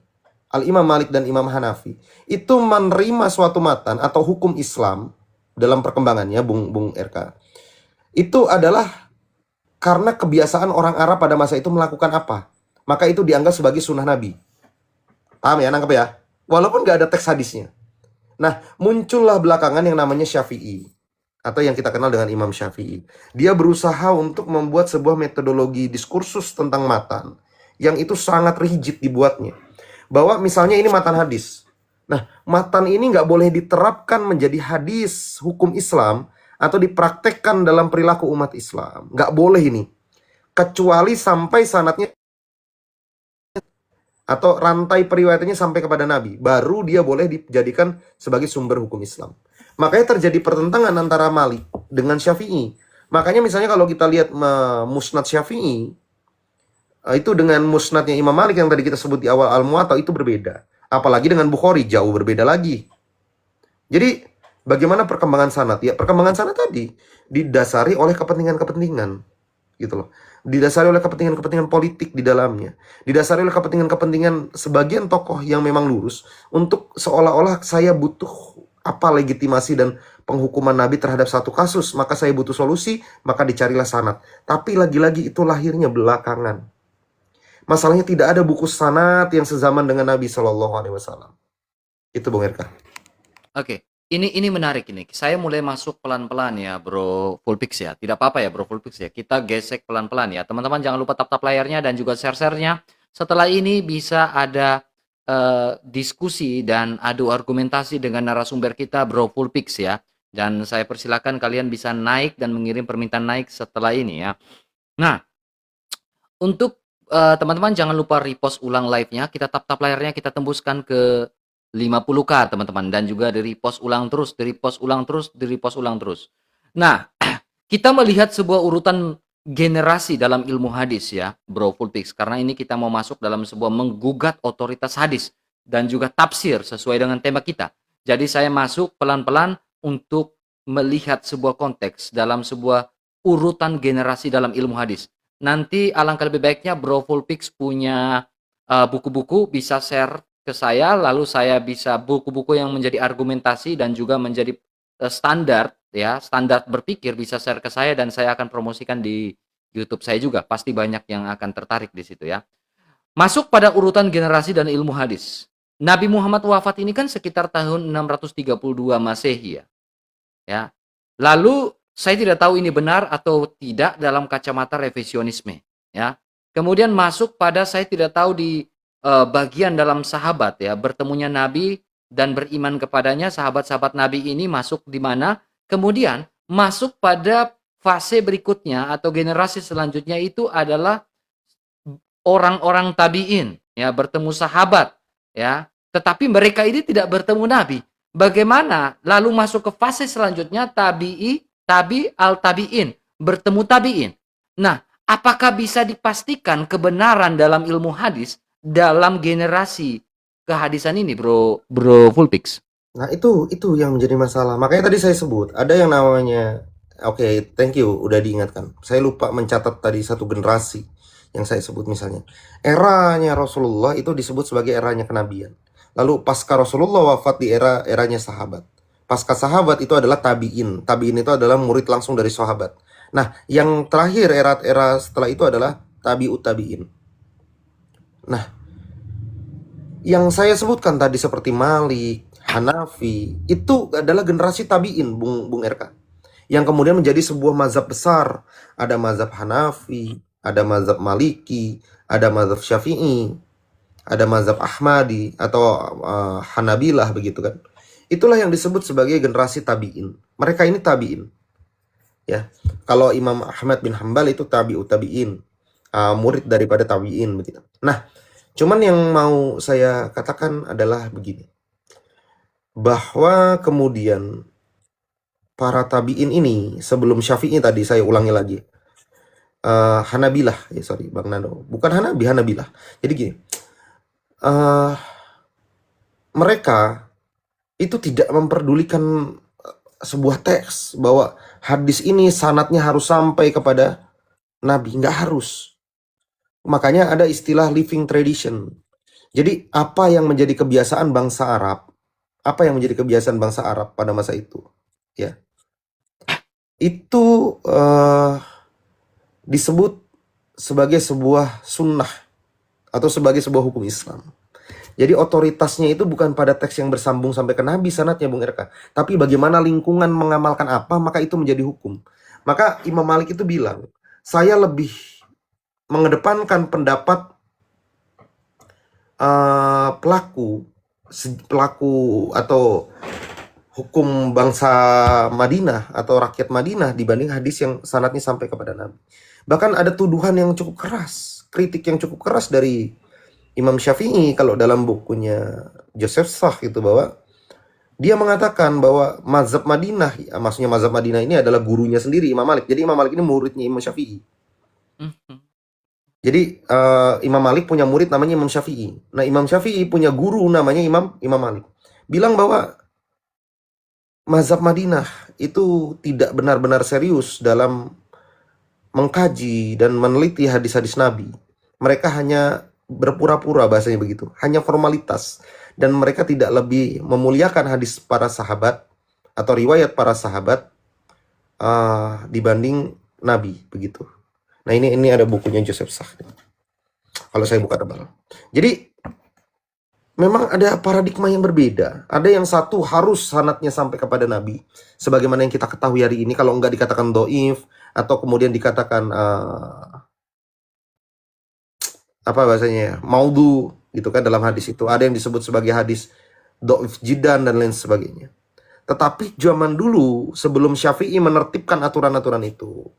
Al-Imam Malik dan Imam Hanafi itu menerima suatu matan atau hukum Islam dalam perkembangannya, Bung RK. Itu adalah karena kebiasaan orang Arab pada masa itu melakukan apa? Maka itu dianggap sebagai sunnah Nabi. Paham ya, nangkep ya? Walaupun gak ada teks hadisnya. Nah, muncullah belakangan yang namanya Syafi'i, atau yang kita kenal dengan Imam Syafi'i. Dia berusaha untuk membuat sebuah metodologi diskursus tentang matan, yang itu sangat rigid dibuatnya. Bahwa misalnya ini matan hadis. Nah, matan ini nggak boleh diterapkan menjadi hadis hukum Islam, atau dipraktekkan dalam perilaku umat Islam. Nggak boleh ini. Kecuali sampai sanadnya atau rantai periwayatannya sampai kepada Nabi, baru dia boleh dijadikan sebagai sumber hukum Islam. Makanya terjadi pertentangan antara Malik dengan Syafi'i. Makanya misalnya kalau kita lihat Musnad Syafi'i, itu dengan Musnadnya Imam Malik yang tadi kita sebut di awal Al-Muwatta itu berbeda. Apalagi dengan Bukhari, jauh berbeda lagi. Jadi bagaimana perkembangan sanad? Ya, perkembangan sanad tadi didasari oleh kepentingan-kepentingan, gitu loh. Didasari oleh kepentingan-kepentingan politik di dalamnya. Didasari oleh kepentingan-kepentingan sebagian tokoh yang memang lurus untuk seolah-olah saya butuh apa legitimasi dan penghukuman Nabi terhadap satu kasus, maka saya butuh solusi, maka dicarilah sanad. Tapi lagi-lagi itu lahirnya belakangan. Masalahnya tidak ada buku sanad yang sezaman dengan Nabi SAW. Itu Bung Erka. Oke. Ini menarik ini. Saya mulai masuk pelan-pelan ya, Bro Fullpix ya. Tidak apa-apa ya, Bro Fullpix ya. Kita gesek pelan-pelan ya. Teman-teman jangan lupa tap-tap layarnya dan juga share-share-nya. Setelah ini bisa ada diskusi dan adu argumentasi dengan narasumber kita, Bro Fullpix ya. Dan saya persilakan kalian bisa naik dan mengirim permintaan naik setelah ini ya. Nah, untuk teman-teman jangan lupa repost ulang live-nya. Kita tap-tap layarnya, kita tembuskan ke 50k teman-teman, dan juga di repost ulang terus, di repost ulang terus, di repost ulang terus. Nah, kita melihat sebuah urutan generasi dalam ilmu hadis ya, Bro Fullpix, karena ini kita mau masuk dalam sebuah menggugat otoritas hadis dan juga tafsir sesuai dengan tema kita. Jadi saya masuk pelan-pelan untuk melihat sebuah konteks dalam sebuah urutan generasi dalam ilmu hadis. Nanti alangkah lebih baiknya Bro Fullpix punya buku-buku bisa share ke saya, lalu saya bisa buku-buku yang menjadi argumentasi dan juga menjadi standar ya, standar berpikir bisa share ke saya dan saya akan promosikan di YouTube saya juga. Pasti banyak yang akan tertarik di situ ya. Masuk pada urutan generasi dan ilmu hadis. Nabi Muhammad wafat ini kan sekitar tahun 632 Masehi ya. Ya. Lalu saya tidak tahu ini benar atau tidak dalam kacamata revisionisme ya. Kemudian masuk pada saya tidak tahu di bagian dalam sahabat ya, bertemunya Nabi dan beriman kepadanya, sahabat-sahabat Nabi ini masuk di mana? Kemudian masuk pada fase berikutnya atau generasi selanjutnya itu adalah orang-orang tabi'in ya, bertemu sahabat ya, tetapi mereka ini tidak bertemu Nabi. Bagaimana lalu masuk ke fase selanjutnya tabi'i, tabi al tabi'in, bertemu tabi'in. Nah, apakah bisa dipastikan kebenaran dalam ilmu hadis dalam generasi kehadisan ini, Bro Fullpix? Nah, itu yang menjadi masalah. Makanya tadi saya sebut ada yang namanya, oke, thank you udah diingatkan. Saya lupa mencatat tadi satu generasi yang saya sebut misalnya. Eranya Rasulullah itu disebut sebagai eranya kenabian. Lalu pasca Rasulullah wafat di eranya sahabat. Pasca sahabat itu adalah tabi'in. Tabi'in itu adalah murid langsung dari sahabat. Nah, yang terakhir era setelah itu adalah tabi'ut tabi'in. Nah, yang saya sebutkan tadi seperti Malik, Hanafi, itu adalah generasi tabi'in, Bung RK. Yang kemudian menjadi sebuah mazhab besar. Ada mazhab Hanafi, ada mazhab Maliki, ada mazhab Syafi'i, ada mazhab Ahmadi atau Hanabilah begitu kan. Itulah yang disebut sebagai generasi tabi'in. Mereka ini tabi'in. Ya. Kalau Imam Ahmad bin Hambal itu tabi'ut tabi'in, murid daripada tabi'in begitu. Nah, cuman yang mau saya katakan adalah begini. Bahwa kemudian para tabi'in ini sebelum Syafi'i tadi, saya ulangi lagi. Hanabilah, sorry Bang Nando. Bukan Hanabilah. Jadi gini. Mereka itu tidak memperdulikan sebuah teks bahwa hadis ini sanadnya harus sampai kepada Nabi, nggak harus. Makanya ada istilah living tradition. Jadi apa yang menjadi kebiasaan bangsa Arab, apa yang menjadi kebiasaan bangsa Arab pada masa itu, ya, itu disebut sebagai sebuah sunnah atau sebagai sebuah hukum Islam. Jadi otoritasnya itu bukan pada teks yang bersambung sampai ke Nabi sanadnya Bung RK, tapi bagaimana lingkungan mengamalkan apa, maka itu menjadi hukum. Maka Imam Malik itu bilang, saya lebih mengedepankan pendapat pelaku atau hukum bangsa Madinah atau rakyat Madinah dibanding hadis yang sanadnya sampai kepada Nabi. Bahkan ada tuduhan yang cukup keras, kritik yang cukup keras dari Imam Syafi'i kalau dalam bukunya Joseph Sach itu, bahwa dia mengatakan bahwa mazhab Madinah, maksudnya mazhab Madinah ini adalah gurunya sendiri Imam Malik. Jadi Imam Malik ini muridnya Imam Syafi'i. Jadi Imam Malik punya murid namanya Imam Syafi'i. Nah, Imam Syafi'i punya guru namanya Imam Malik. Bilang bahwa mazhab Madinah itu tidak benar-benar serius dalam mengkaji dan meneliti hadis-hadis Nabi. Mereka hanya berpura-pura, bahasanya begitu, hanya formalitas, dan mereka tidak lebih memuliakan hadis para sahabat atau riwayat para sahabat dibanding Nabi begitu. Nah, ini ada bukunya Joseph Sach. Kalau saya buka tebal. Jadi memang ada paradigma yang berbeda. Ada yang satu harus sanadnya sampai kepada Nabi, sebagaimana yang kita ketahui hari ini. Kalau enggak dikatakan doif atau kemudian dikatakan apa bahasanya ya, maudhu gitu kan dalam hadis itu. Ada yang disebut sebagai hadis doif jidan dan lain sebagainya. Tetapi zaman dulu sebelum Syafi'i menertibkan aturan-aturan itu,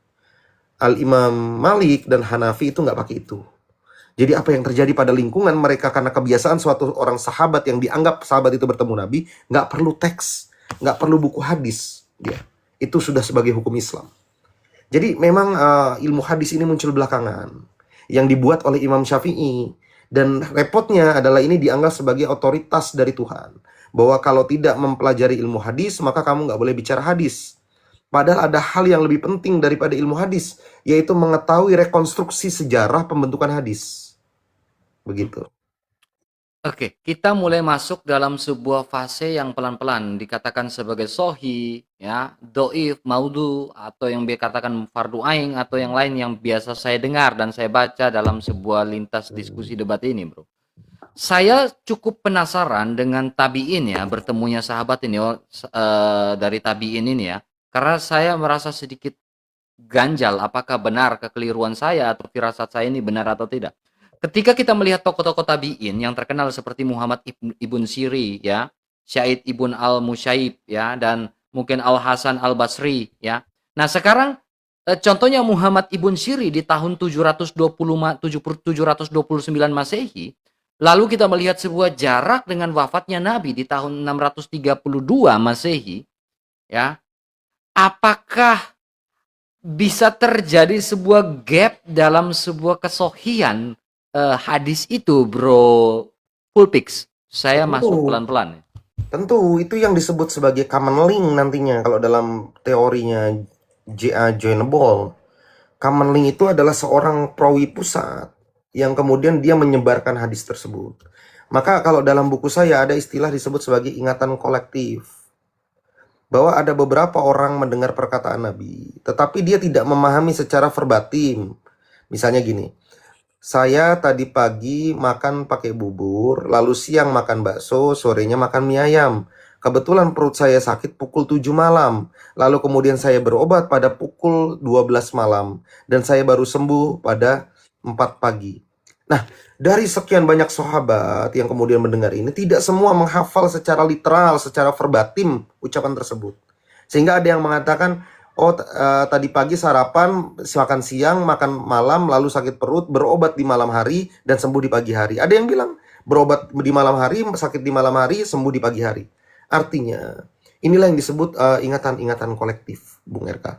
Al-Imam Malik dan Hanafi itu nggak pakai itu. Jadi apa yang terjadi pada lingkungan mereka karena kebiasaan suatu orang sahabat yang dianggap sahabat itu bertemu Nabi, nggak perlu teks, nggak perlu buku hadis, ya. Itu sudah sebagai hukum Islam. Jadi memang ilmu hadis ini muncul belakangan, yang dibuat oleh Imam Syafi'i. Dan repotnya adalah ini dianggap sebagai otoritas dari Tuhan. Bahwa kalau tidak mempelajari ilmu hadis, maka kamu nggak boleh bicara hadis. Padahal ada hal yang lebih penting daripada ilmu hadis, yaitu mengetahui rekonstruksi sejarah pembentukan hadis. Begitu. Oke, kita mulai masuk dalam sebuah fase yang pelan-pelan dikatakan sebagai sohi, ya, doif, maudu, atau yang dikatakan fardu aing, atau yang lain yang biasa saya dengar dan saya baca dalam sebuah lintas diskusi debat ini, bro. Saya cukup penasaran dengan tabiin ya, bertemunya sahabat ini dari tabiin ini ya, karena saya merasa sedikit ganjal apakah benar kekeliruan saya atau firasat saya ini benar atau tidak. Ketika kita melihat tokoh-tokoh tabi'in yang terkenal seperti Muhammad ibn Siri ya, Syaid ibn al-Musyayib ya, dan mungkin Al-Hasan al-Basri ya. Nah, sekarang contohnya Muhammad ibn Siri di tahun 729 Masehi, lalu kita melihat sebuah jarak dengan wafatnya Nabi di tahun 632 Masehi ya. Apakah bisa terjadi sebuah gap dalam sebuah kesohian hadis itu, Bro Pulpix? Saya masuk pelan-pelan. Tentu, itu yang disebut sebagai common link nantinya kalau dalam teorinya J.A. Joinable. Common link itu adalah seorang perawi pusat yang kemudian dia menyebarkan hadis tersebut. Maka kalau dalam buku saya ada istilah disebut sebagai ingatan kolektif. Bahwa ada beberapa orang mendengar perkataan Nabi, tetapi dia tidak memahami secara verbatim. Misalnya gini, saya tadi pagi makan pakai bubur, lalu siang makan bakso, sorenya makan mie ayam. Kebetulan perut saya sakit pukul 7 malam, lalu kemudian saya berobat pada pukul 12 malam, dan saya baru sembuh pada 4 pagi. Nah, dari sekian banyak sahabat yang kemudian mendengar ini, tidak semua menghafal secara literal, secara verbatim ucapan tersebut. Sehingga ada yang mengatakan, tadi pagi sarapan, makan siang, makan malam, lalu sakit perut, berobat di malam hari, dan sembuh di pagi hari. Ada yang bilang, berobat di malam hari, sakit di malam hari, sembuh di pagi hari. Artinya, inilah yang disebut ingatan-ingatan kolektif, Bung RK.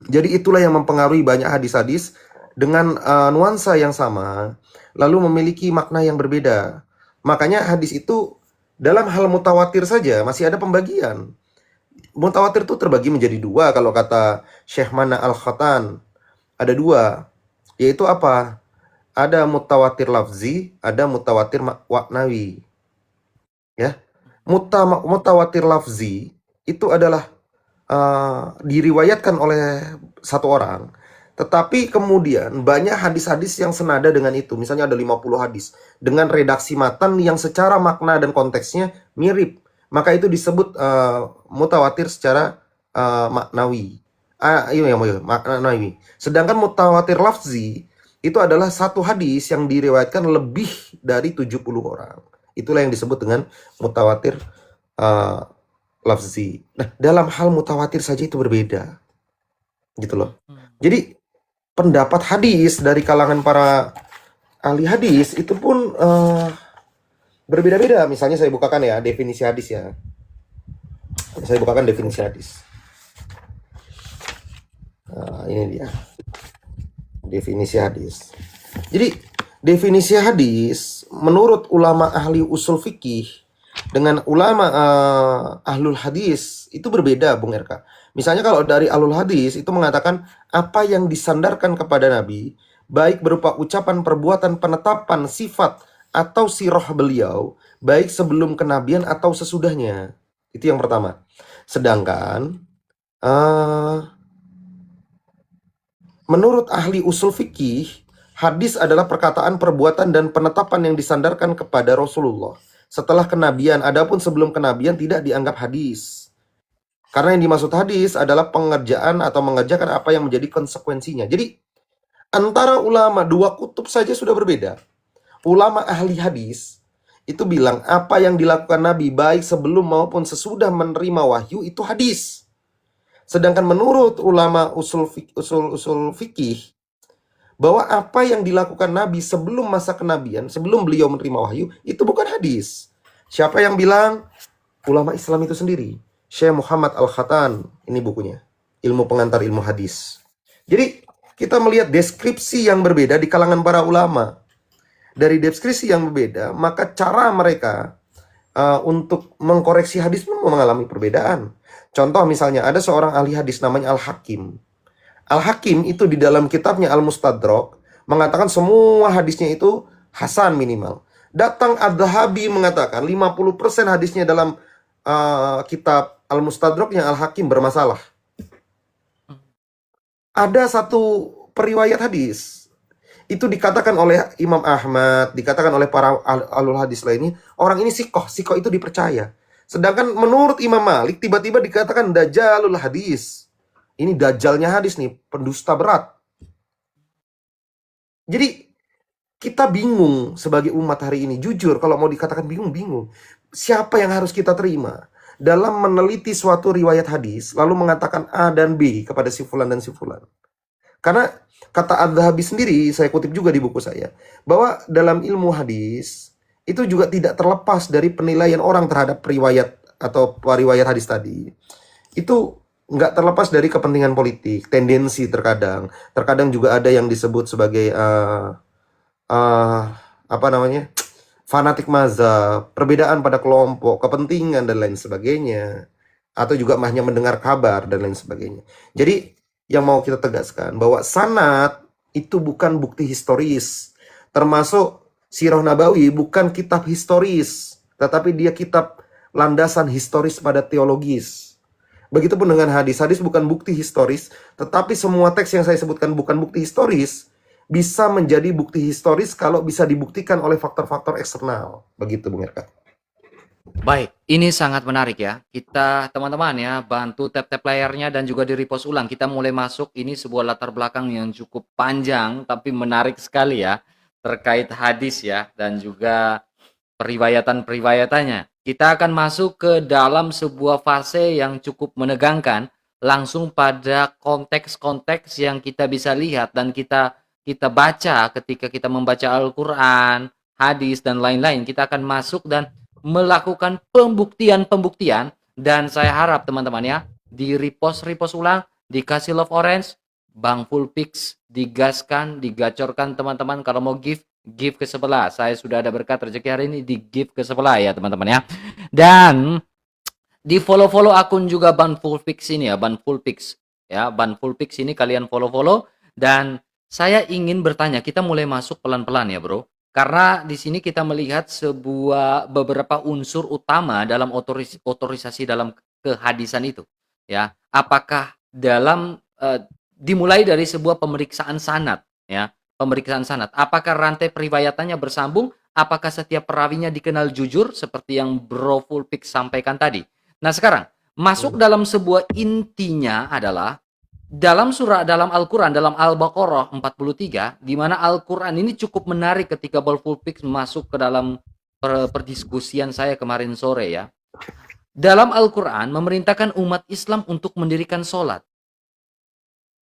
Jadi itulah yang mempengaruhi banyak hadis-hadis dengan nuansa yang sama, lalu memiliki makna yang berbeda. Makanya hadis itu dalam hal mutawatir saja masih ada pembagian. Mutawatir itu terbagi menjadi dua kalau kata Syekh Mana Al-Khatan. Ada dua, yaitu apa? Ada mutawatir lafzi, ada mutawatir maknawi. Ya, mutawatir lafzi itu adalah diriwayatkan oleh satu orang. Tetapi kemudian banyak hadis-hadis yang senada dengan itu. Misalnya ada 50 hadis dengan redaksi matan yang secara makna dan konteksnya mirip. Maka itu disebut mutawatir secara maknawi. Maknawi. Sedangkan mutawatir lafzi itu adalah satu hadis yang diriwayatkan lebih dari 70 orang. Itulah yang disebut dengan mutawatir lafzi. Nah, dalam hal mutawatir saja itu berbeda. Gitu loh. Jadi pendapat hadis dari kalangan para ahli hadis itu pun berbeda-beda. Misalnya saya bukakan ya definisi hadis ya. Saya bukakan definisi hadis. Ini dia. Definisi hadis. Jadi definisi hadis menurut ulama ahli usul fikih dengan ulama ahlul hadis itu berbeda, Bung RK. Misalnya kalau dari ahlul hadis itu mengatakan apa yang disandarkan kepada Nabi, baik berupa ucapan, perbuatan, penetapan, sifat, atau sirah beliau, baik sebelum kenabian atau sesudahnya. Itu yang pertama. Sedangkan menurut ahli usul fikih, hadis adalah perkataan, perbuatan, dan penetapan yang disandarkan kepada Rasulullah setelah kenabian. Adapun sebelum kenabian tidak dianggap hadis. Karena yang dimaksud hadis adalah pengerjaan atau mengerjakan apa yang menjadi konsekuensinya. Jadi antara ulama dua kutub saja sudah berbeda. Ulama ahli hadis itu bilang apa yang dilakukan Nabi baik sebelum maupun sesudah menerima wahyu itu hadis. Sedangkan menurut ulama usul fikih bahwa apa yang dilakukan Nabi sebelum masa kenabian, sebelum beliau menerima wahyu, itu bukan hadis. Siapa yang bilang? Ulama Islam itu sendiri. Syekh Muhammad Al-Khatan, ini bukunya. Ilmu Pengantar Ilmu Hadis. Jadi kita melihat deskripsi yang berbeda di kalangan para ulama. Dari deskripsi yang berbeda, maka cara mereka untuk mengkoreksi hadis pun mengalami perbedaan. Contoh misalnya ada seorang ahli hadis namanya Al-Hakim. Al-Hakim itu di dalam kitabnya Al-Mustadrak mengatakan semua hadisnya itu hasan minimal. Datang Ad-Dhahabi mengatakan 50% hadisnya dalam kitab Al-Mustadraknya Al-Hakim bermasalah. Ada satu periwayat hadis itu dikatakan oleh Imam Ahmad, dikatakan oleh para alul hadis lainnya, orang ini sikoh itu dipercaya. Sedangkan menurut Imam Malik tiba-tiba dikatakan dajjalul hadis. Ini dajjalnya hadis nih, pendusta berat. Jadi kita bingung sebagai umat hari ini. Jujur kalau mau dikatakan bingung. Siapa yang harus kita terima? Dalam meneliti suatu riwayat hadis, lalu mengatakan A dan B kepada si fulan dan si fulan. Karena kata Adz-Dzahabi sendiri, saya kutip juga di buku saya, bahwa dalam ilmu hadis, itu juga tidak terlepas dari penilaian orang terhadap riwayat atau riwayat hadis tadi. Itu nggak terlepas dari kepentingan politik, tendensi terkadang. Terkadang juga ada yang disebut sebagai apa namanya, fanatik mazhab, perbedaan pada kelompok, kepentingan dan lain sebagainya, atau juga hanya mendengar kabar dan lain sebagainya. Jadi yang mau kita tegaskan bahwa sanad itu bukan bukti historis, termasuk Sirah Nabawi bukan kitab historis, tetapi dia kitab landasan historis pada teologis. Begitupun dengan hadis, hadis bukan bukti historis, tetapi semua teks yang saya sebutkan bukan bukti historis, bisa menjadi bukti historis kalau bisa dibuktikan oleh faktor-faktor eksternal. Begitu, Bung Erka. Baik, ini sangat menarik ya. Kita teman-teman ya, bantu tap-tap layarnya dan juga di-repost ulang. Kita mulai masuk, ini sebuah latar belakang yang cukup panjang tapi menarik sekali ya, terkait hadis ya, dan juga periwayatan-periwayatannya. Kita akan masuk ke dalam sebuah fase yang cukup menegangkan, langsung pada konteks-konteks yang kita bisa lihat dan kita baca ketika kita membaca Al-Quran, hadis, dan lain-lain. Kita akan masuk dan melakukan pembuktian, dan saya harap teman-teman ya, di repost ulang, dikasih love orange, Bang Fulpix digaskan, digacorkan teman-teman. Kalau mau give ke sebelah. Saya sudah ada berkat rezeki hari ini, di give ke sebelah ya teman-teman ya. Dan di follow akun juga Ban Fulpix ini ya, Ban Fulpix ya, Ban Fulpix ini kalian follow. Dan saya ingin bertanya, kita mulai masuk pelan-pelan ya bro, karena di sini kita melihat beberapa unsur utama dalam otorisasi dalam kehadisan itu ya. Apakah dalam dimulai dari sebuah pemeriksaan sanad ya, pemeriksaan sanad, apakah rantai periwayatannya bersambung, apakah setiap perawinya dikenal jujur seperti yang Bro Fulpix sampaikan tadi. Nah sekarang masuk dalam sebuah intinya adalah dalam Al-Quran, dalam Al-Baqarah 43, di mana Al-Quran ini cukup menarik ketika Bro Fulpix masuk ke dalam perdiskusian saya kemarin sore ya. Dalam Al-Quran memerintahkan umat Islam untuk mendirikan sholat.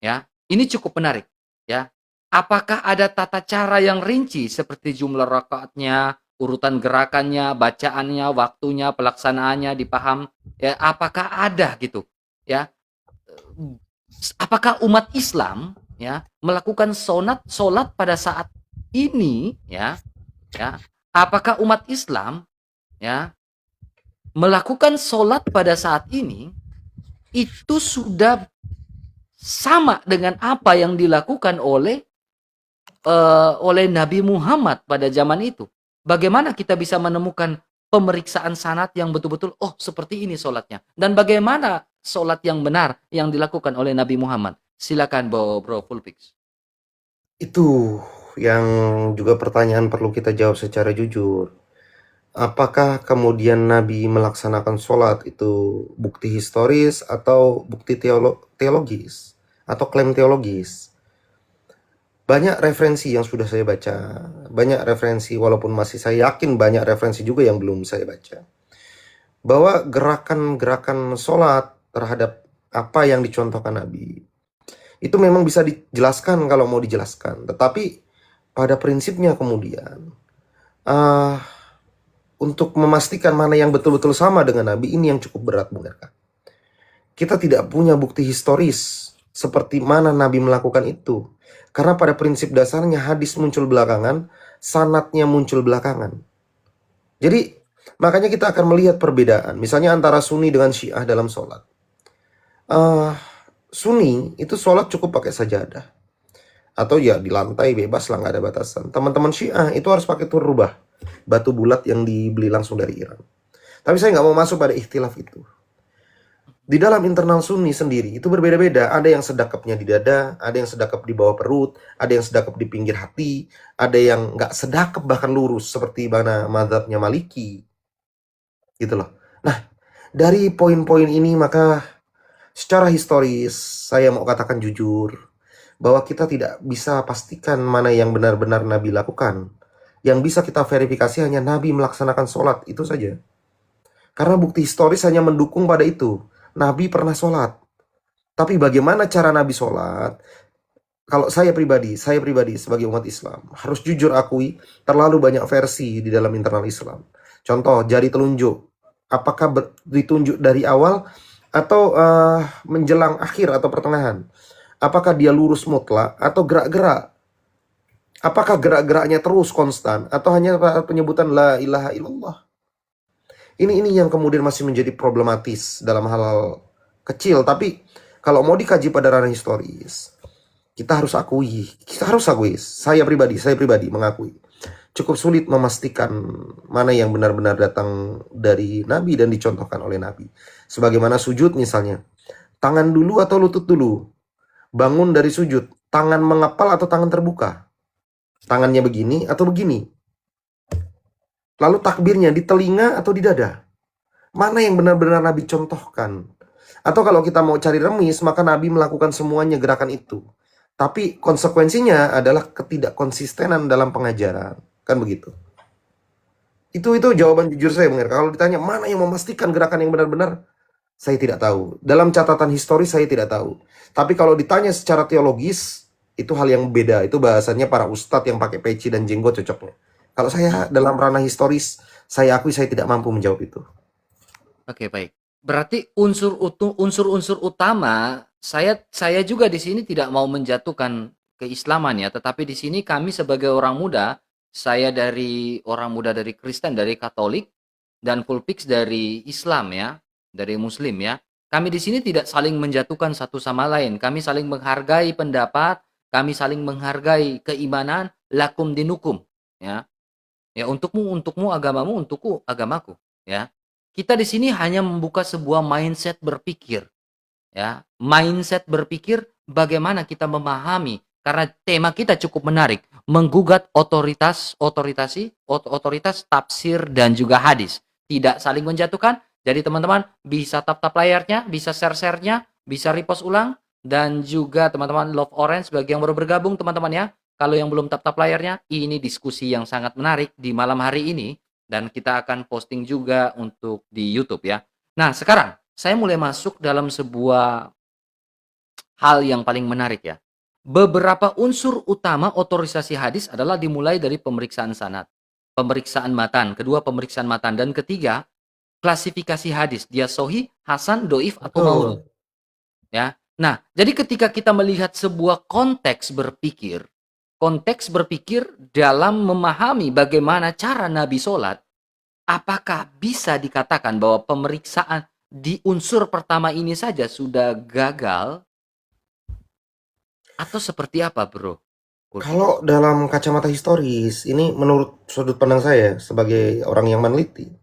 Ya, ini cukup menarik ya. Apakah ada tata cara yang rinci seperti jumlah rakaatnya, urutan gerakannya, bacaannya, waktunya, pelaksanaannya dipaham? Ya, apakah ada gitu? Ya. Apakah umat Islam ya melakukan sholat pada saat ini ya? Apakah umat Islam ya melakukan sholat pada saat ini itu sudah sama dengan apa yang dilakukan oleh Nabi Muhammad pada zaman itu? Bagaimana kita bisa menemukan pemeriksaan sanad yang betul-betul seperti ini sholatnya, dan bagaimana sholat yang benar yang dilakukan oleh Nabi Muhammad? Silakan Bro Fulpix. Itu yang juga pertanyaan perlu kita jawab secara jujur. Apakah kemudian Nabi melaksanakan sholat itu bukti historis atau bukti teologis atau klaim teologis? Banyak referensi yang sudah saya baca, banyak referensi, walaupun masih saya yakin banyak referensi juga yang belum saya baca, bahwa gerakan-gerakan sholat terhadap apa yang dicontohkan Nabi itu memang bisa dijelaskan kalau mau dijelaskan, tetapi pada prinsipnya kemudian untuk memastikan mana yang betul-betul sama dengan Nabi, ini yang cukup berat, Bung Erka. Kita tidak punya bukti historis seperti mana Nabi melakukan itu, karena pada prinsip dasarnya hadis muncul belakangan, sanadnya muncul belakangan. Jadi Makanya kita akan melihat perbedaan. Misalnya antara Sunni dengan Syiah dalam sholat. Eh, Sunni itu sholat cukup pakai sajadah. Atau ya di lantai bebas lah, nggak ada batasan. Teman-teman Syiah itu harus pakai turrubah, batu bulat yang dibeli langsung dari Iran. Tapi saya nggak mau masuk pada ikhtilaf itu. Di dalam internal Sunni sendiri itu berbeda-beda. Ada yang sedekapnya di dada, ada yang sedekap di bawah perut, ada yang sedekap di pinggir hati, ada yang nggak sedekap bahkan lurus seperti mana mazhabnya Maliki, gitu loh. Nah, dari poin-poin ini maka secara historis saya mau katakan jujur bahwa kita tidak bisa pastikan mana yang benar-benar Nabi lakukan. Yang bisa kita verifikasi hanya Nabi melaksanakan sholat, itu saja. Karena bukti historis hanya mendukung pada itu. Nabi pernah sholat. Tapi bagaimana cara Nabi sholat? Kalau saya pribadi sebagai umat Islam, harus jujur akui terlalu banyak versi di dalam internal Islam. Contoh, jari telunjuk. Apakah ditunjuk dari awal atau menjelang akhir atau pertengahan? Apakah dia lurus mutlak atau gerak-gerak? Apakah gerak-geraknya terus konstan atau hanya penyebutan la ilaha illallah? Ini yang kemudian masih menjadi problematis dalam hal-hal kecil. Tapi kalau mau dikaji pada ranah historis, kita harus akui. Saya pribadi mengakui. Cukup sulit memastikan mana yang benar-benar datang dari Nabi dan dicontohkan oleh Nabi. Sebagaimana sujud misalnya. Tangan dulu atau lutut dulu? Bangun dari sujud, tangan mengepal atau tangan terbuka? Tangannya begini atau begini? Lalu takbirnya di telinga atau di dada? Mana yang benar-benar Nabi contohkan? Atau kalau kita mau cari remis, maka Nabi melakukan semuanya gerakan itu. Tapi konsekuensinya adalah ketidakkonsistenan dalam pengajaran. Kan begitu. Itu jawaban jujur saya, Bang Erka. Kalau ditanya mana yang memastikan gerakan yang benar-benar, saya tidak tahu. Dalam catatan historis saya tidak tahu. Tapi kalau ditanya secara teologis, itu hal yang beda. Itu bahasannya para ustadz yang pakai peci dan jenggot cocoknya. Kalau saya dalam ranah historis, saya akui saya tidak mampu menjawab itu. Oke, baik. Berarti unsur-unsur utama saya juga di sini tidak mau menjatuhkan keislaman ya, tetapi di sini kami sebagai orang muda, saya dari orang muda dari Kristen, dari Katolik, dan Pulpix dari Islam ya, dari Muslim ya. Kami di sini tidak saling menjatuhkan satu sama lain. Kami saling menghargai pendapat, kami saling menghargai keimanan, lakum dinukum ya. Ya, untukmu agamamu, untukku agamaku, ya. Kita di sini hanya membuka sebuah mindset berpikir, ya. Mindset berpikir bagaimana kita memahami, karena tema kita cukup menarik, menggugat otoritas tafsir dan juga hadis. Tidak saling menjatuhkan. Jadi teman-teman bisa tap-tap layarnya, bisa share-share-nya, bisa repost ulang, dan juga teman-teman Love Orange bagi yang baru bergabung teman-teman ya. Kalau yang belum tap-tap layarnya, ini diskusi yang sangat menarik di malam hari ini. Dan kita akan posting juga untuk di YouTube ya. Nah, sekarang saya mulai masuk dalam sebuah hal yang paling menarik ya. Beberapa unsur utama otorisasi hadis adalah dimulai dari pemeriksaan sanad, pemeriksaan matan, kedua pemeriksaan matan, dan ketiga klasifikasi hadis. Dia sahih, hasan, doif, atau maudhu. Ya. Nah, jadi ketika kita melihat sebuah konteks berpikir dalam memahami bagaimana cara Nabi sholat, apakah bisa dikatakan bahwa pemeriksaan di unsur pertama ini saja sudah gagal? Atau seperti apa, bro? Kalau dalam kacamata historis, ini menurut sudut pandang saya sebagai orang yang meneliti,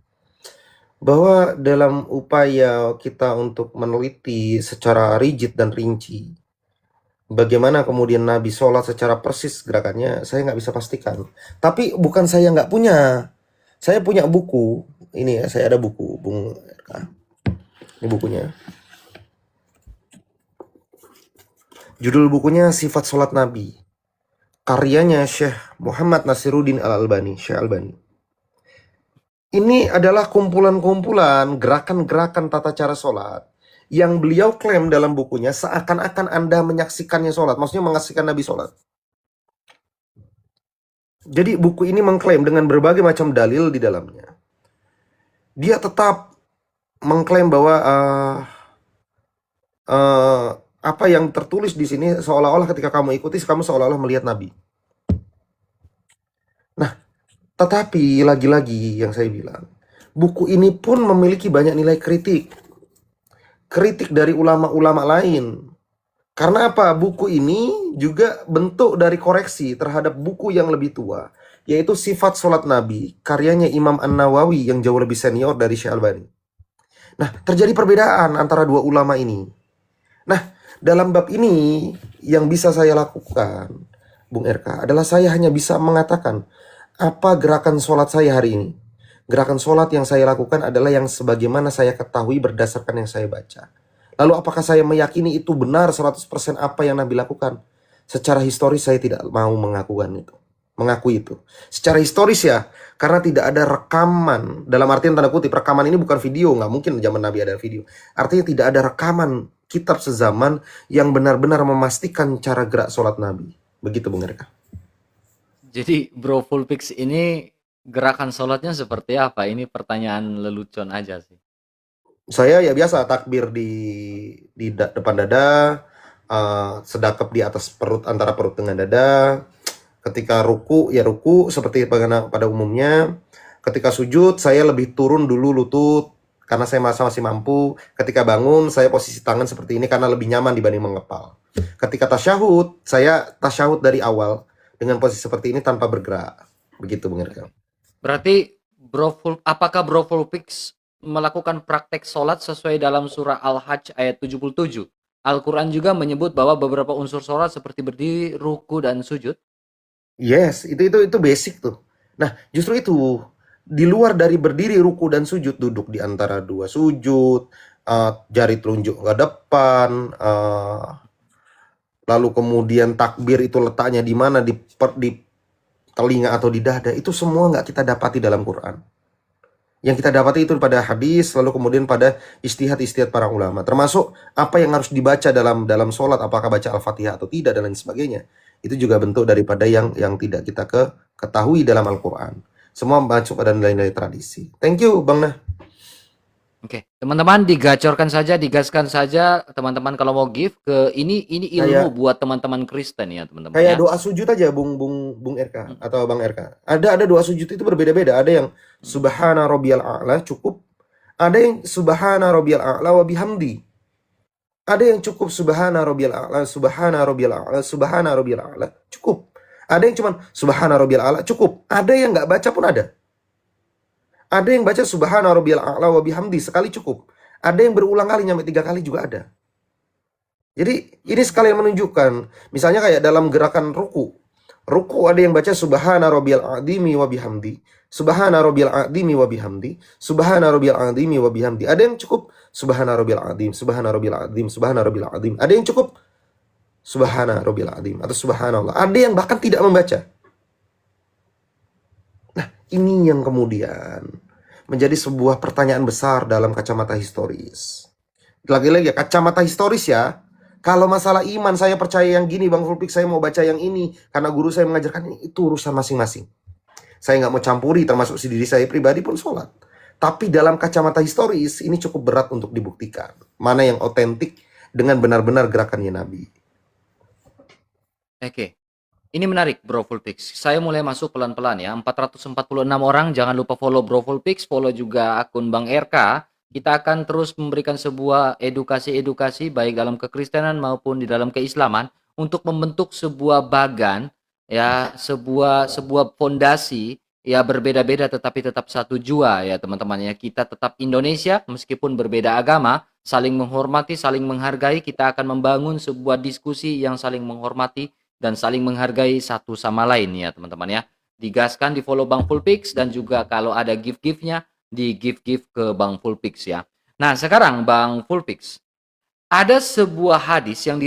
bahwa dalam upaya kita untuk meneliti secara rigid dan rinci, bagaimana kemudian Nabi sholat secara persis gerakannya, saya nggak bisa pastikan. Tapi bukan saya nggak punya. Saya punya buku. Ini ya, saya ada buku, Bung RK. Ini bukunya. Judul bukunya Sifat Sholat Nabi. Karyanya Syekh Muhammad Nasiruddin Al-Albani, Syekh Albani. Ini adalah kumpulan-kumpulan gerakan-gerakan tata cara sholat yang beliau klaim dalam bukunya seakan-akan Anda menyaksikannya sholat. Maksudnya menyaksikan Nabi sholat. Jadi buku ini mengklaim dengan berbagai macam dalil di dalamnya. Dia tetap mengklaim bahwa apa yang tertulis di sini seolah-olah ketika kamu ikuti, kamu seolah-olah melihat Nabi. Nah, tetapi lagi-lagi yang saya bilang, buku ini pun memiliki banyak nilai kritik. Kritik dari ulama-ulama lain. Karena apa? Buku ini juga bentuk dari koreksi terhadap buku yang lebih tua, yaitu Sifat Sholat Nabi, karyanya Imam An-Nawawi yang jauh lebih senior dari Syekh Albani. Nah, terjadi perbedaan antara dua ulama ini. Nah, dalam bab ini yang bisa saya lakukan, Bung RK, adalah saya hanya bisa mengatakan apa gerakan sholat saya hari ini. Gerakan sholat yang saya lakukan adalah yang sebagaimana saya ketahui berdasarkan yang saya baca. Lalu apakah saya meyakini itu benar 100% apa yang Nabi lakukan? Secara historis saya tidak mau mengakui itu. Secara historis ya, karena tidak ada rekaman, dalam artian tanda kutip, rekaman ini bukan video, nggak mungkin zaman Nabi ada video. Artinya tidak ada rekaman kitab sezaman yang benar-benar memastikan cara gerak sholat Nabi. Begitu Bung Erka. Jadi Bro Fullpix ini gerakan sholatnya seperti apa? Ini pertanyaan lelucon aja sih. Saya ya biasa takbir di depan dada, sedekap di atas perut, antara perut dengan dada. Ketika ruku ya ruku seperti pada umumnya. Ketika sujud saya lebih turun dulu lutut karena saya masih mampu. Ketika bangun saya posisi tangan seperti ini karena lebih nyaman dibanding mengepal. Ketika tasyahud, saya tasyahud dari awal dengan posisi seperti ini tanpa bergerak. Begitu Bung Erka. Berarti apakah Bro Fullpix melakukan praktek sholat sesuai dalam surah Al-Hajj ayat 77? Al-Quran juga menyebut bahwa beberapa unsur sholat seperti berdiri, ruku, dan sujud. Yes, itu basic tuh. Nah, justru itu di luar dari berdiri, ruku dan sujud, duduk di antara dua sujud, jari telunjuk ke depan, lalu kemudian takbir itu letaknya di mana, di telinga atau di dada, itu semua nggak kita dapati dalam Quran. Yang kita dapati itu pada hadis, lalu kemudian pada istihad-istihad para ulama. Termasuk apa yang harus dibaca dalam sholat, apakah baca Al-Fatihah atau tidak, dan lain sebagainya. Itu juga bentuk daripada yang tidak kita ketahui dalam Al-Quran. Semua masuk pada nilai-nilai tradisi. Thank you, Bang Nah. Oke, teman-teman digacorkan saja, digaskan saja, teman-teman kalau mau give ke ini ilmu buat teman-teman Kristen ya, teman-teman Kayak ya. doa sujud aja, Bung RK atau Bang RK. Ada doa sujud itu berbeda-beda. Ada yang Subhana Rabbiyal A'la cukup. Ada yang Subhana Rabbiyal A'la wa bihamdi. Ada yang cukup Subhana Rabbiyal A'la, Subhana Rabbiyal A'la, Subhana Rabbiyal A'la cukup. Ada yang cuman Subhana Rabbiyal A'la cukup. Ada yang nggak baca pun ada. Ada yang baca Subhana Rabbiyal A'la wa bihamdi sekali cukup. Ada yang berulang kali nyampe 3 kali juga ada. Jadi ini sekalian menunjukkan, misalnya kayak dalam gerakan ruku. Ruku ada yang baca Subhana Rabbiyal A'zimi wa bihamdi. Subhana Rabbiyal A'zimi wa bihamdi. Subhana Rabbiyal A'zimi wa bihamdi. Ada yang cukup Subhana Rabbiyal A'zim, Subhana Rabbiyal A'zim, Subhana Rabbiyal A'zim. Ada yang cukup Subhana Rabbiyal A'zim atau Subhanallah. Ada yang bahkan tidak membaca. Nah, ini yang kemudian menjadi sebuah pertanyaan besar dalam kacamata historis. Lagi-lagi ya, kacamata historis ya. Kalau masalah iman saya percaya yang gini, Bang Fullpix saya mau baca yang ini karena guru saya mengajarkan ini, itu urusan masing-masing. Saya nggak mau campuri, termasuk si diri saya pribadi pun sholat. Tapi dalam kacamata historis ini cukup berat untuk dibuktikan mana yang otentik dengan benar-benar gerakannya Nabi. Oke. Ini menarik Bro Fullpix. Saya mulai masuk pelan-pelan ya. 446 orang, jangan lupa follow Bro Fullpix, follow juga akun Bang RK. Kita akan terus memberikan sebuah edukasi-edukasi baik dalam kekristenan maupun di dalam keislaman untuk membentuk sebuah bagan ya, sebuah fondasi ya, berbeda-beda tetapi tetap satu jua ya teman-teman ya. Kita tetap Indonesia meskipun berbeda agama, saling menghormati, saling menghargai. Kita akan membangun sebuah diskusi yang saling menghormati dan saling menghargai satu sama lain ya teman-teman ya. Digaskan, di follow Bang Fullpix, dan juga kalau ada gift-giftnya di gift ke Bang Fullpix ya. Nah sekarang Bang Fullpix, ada sebuah hadis yang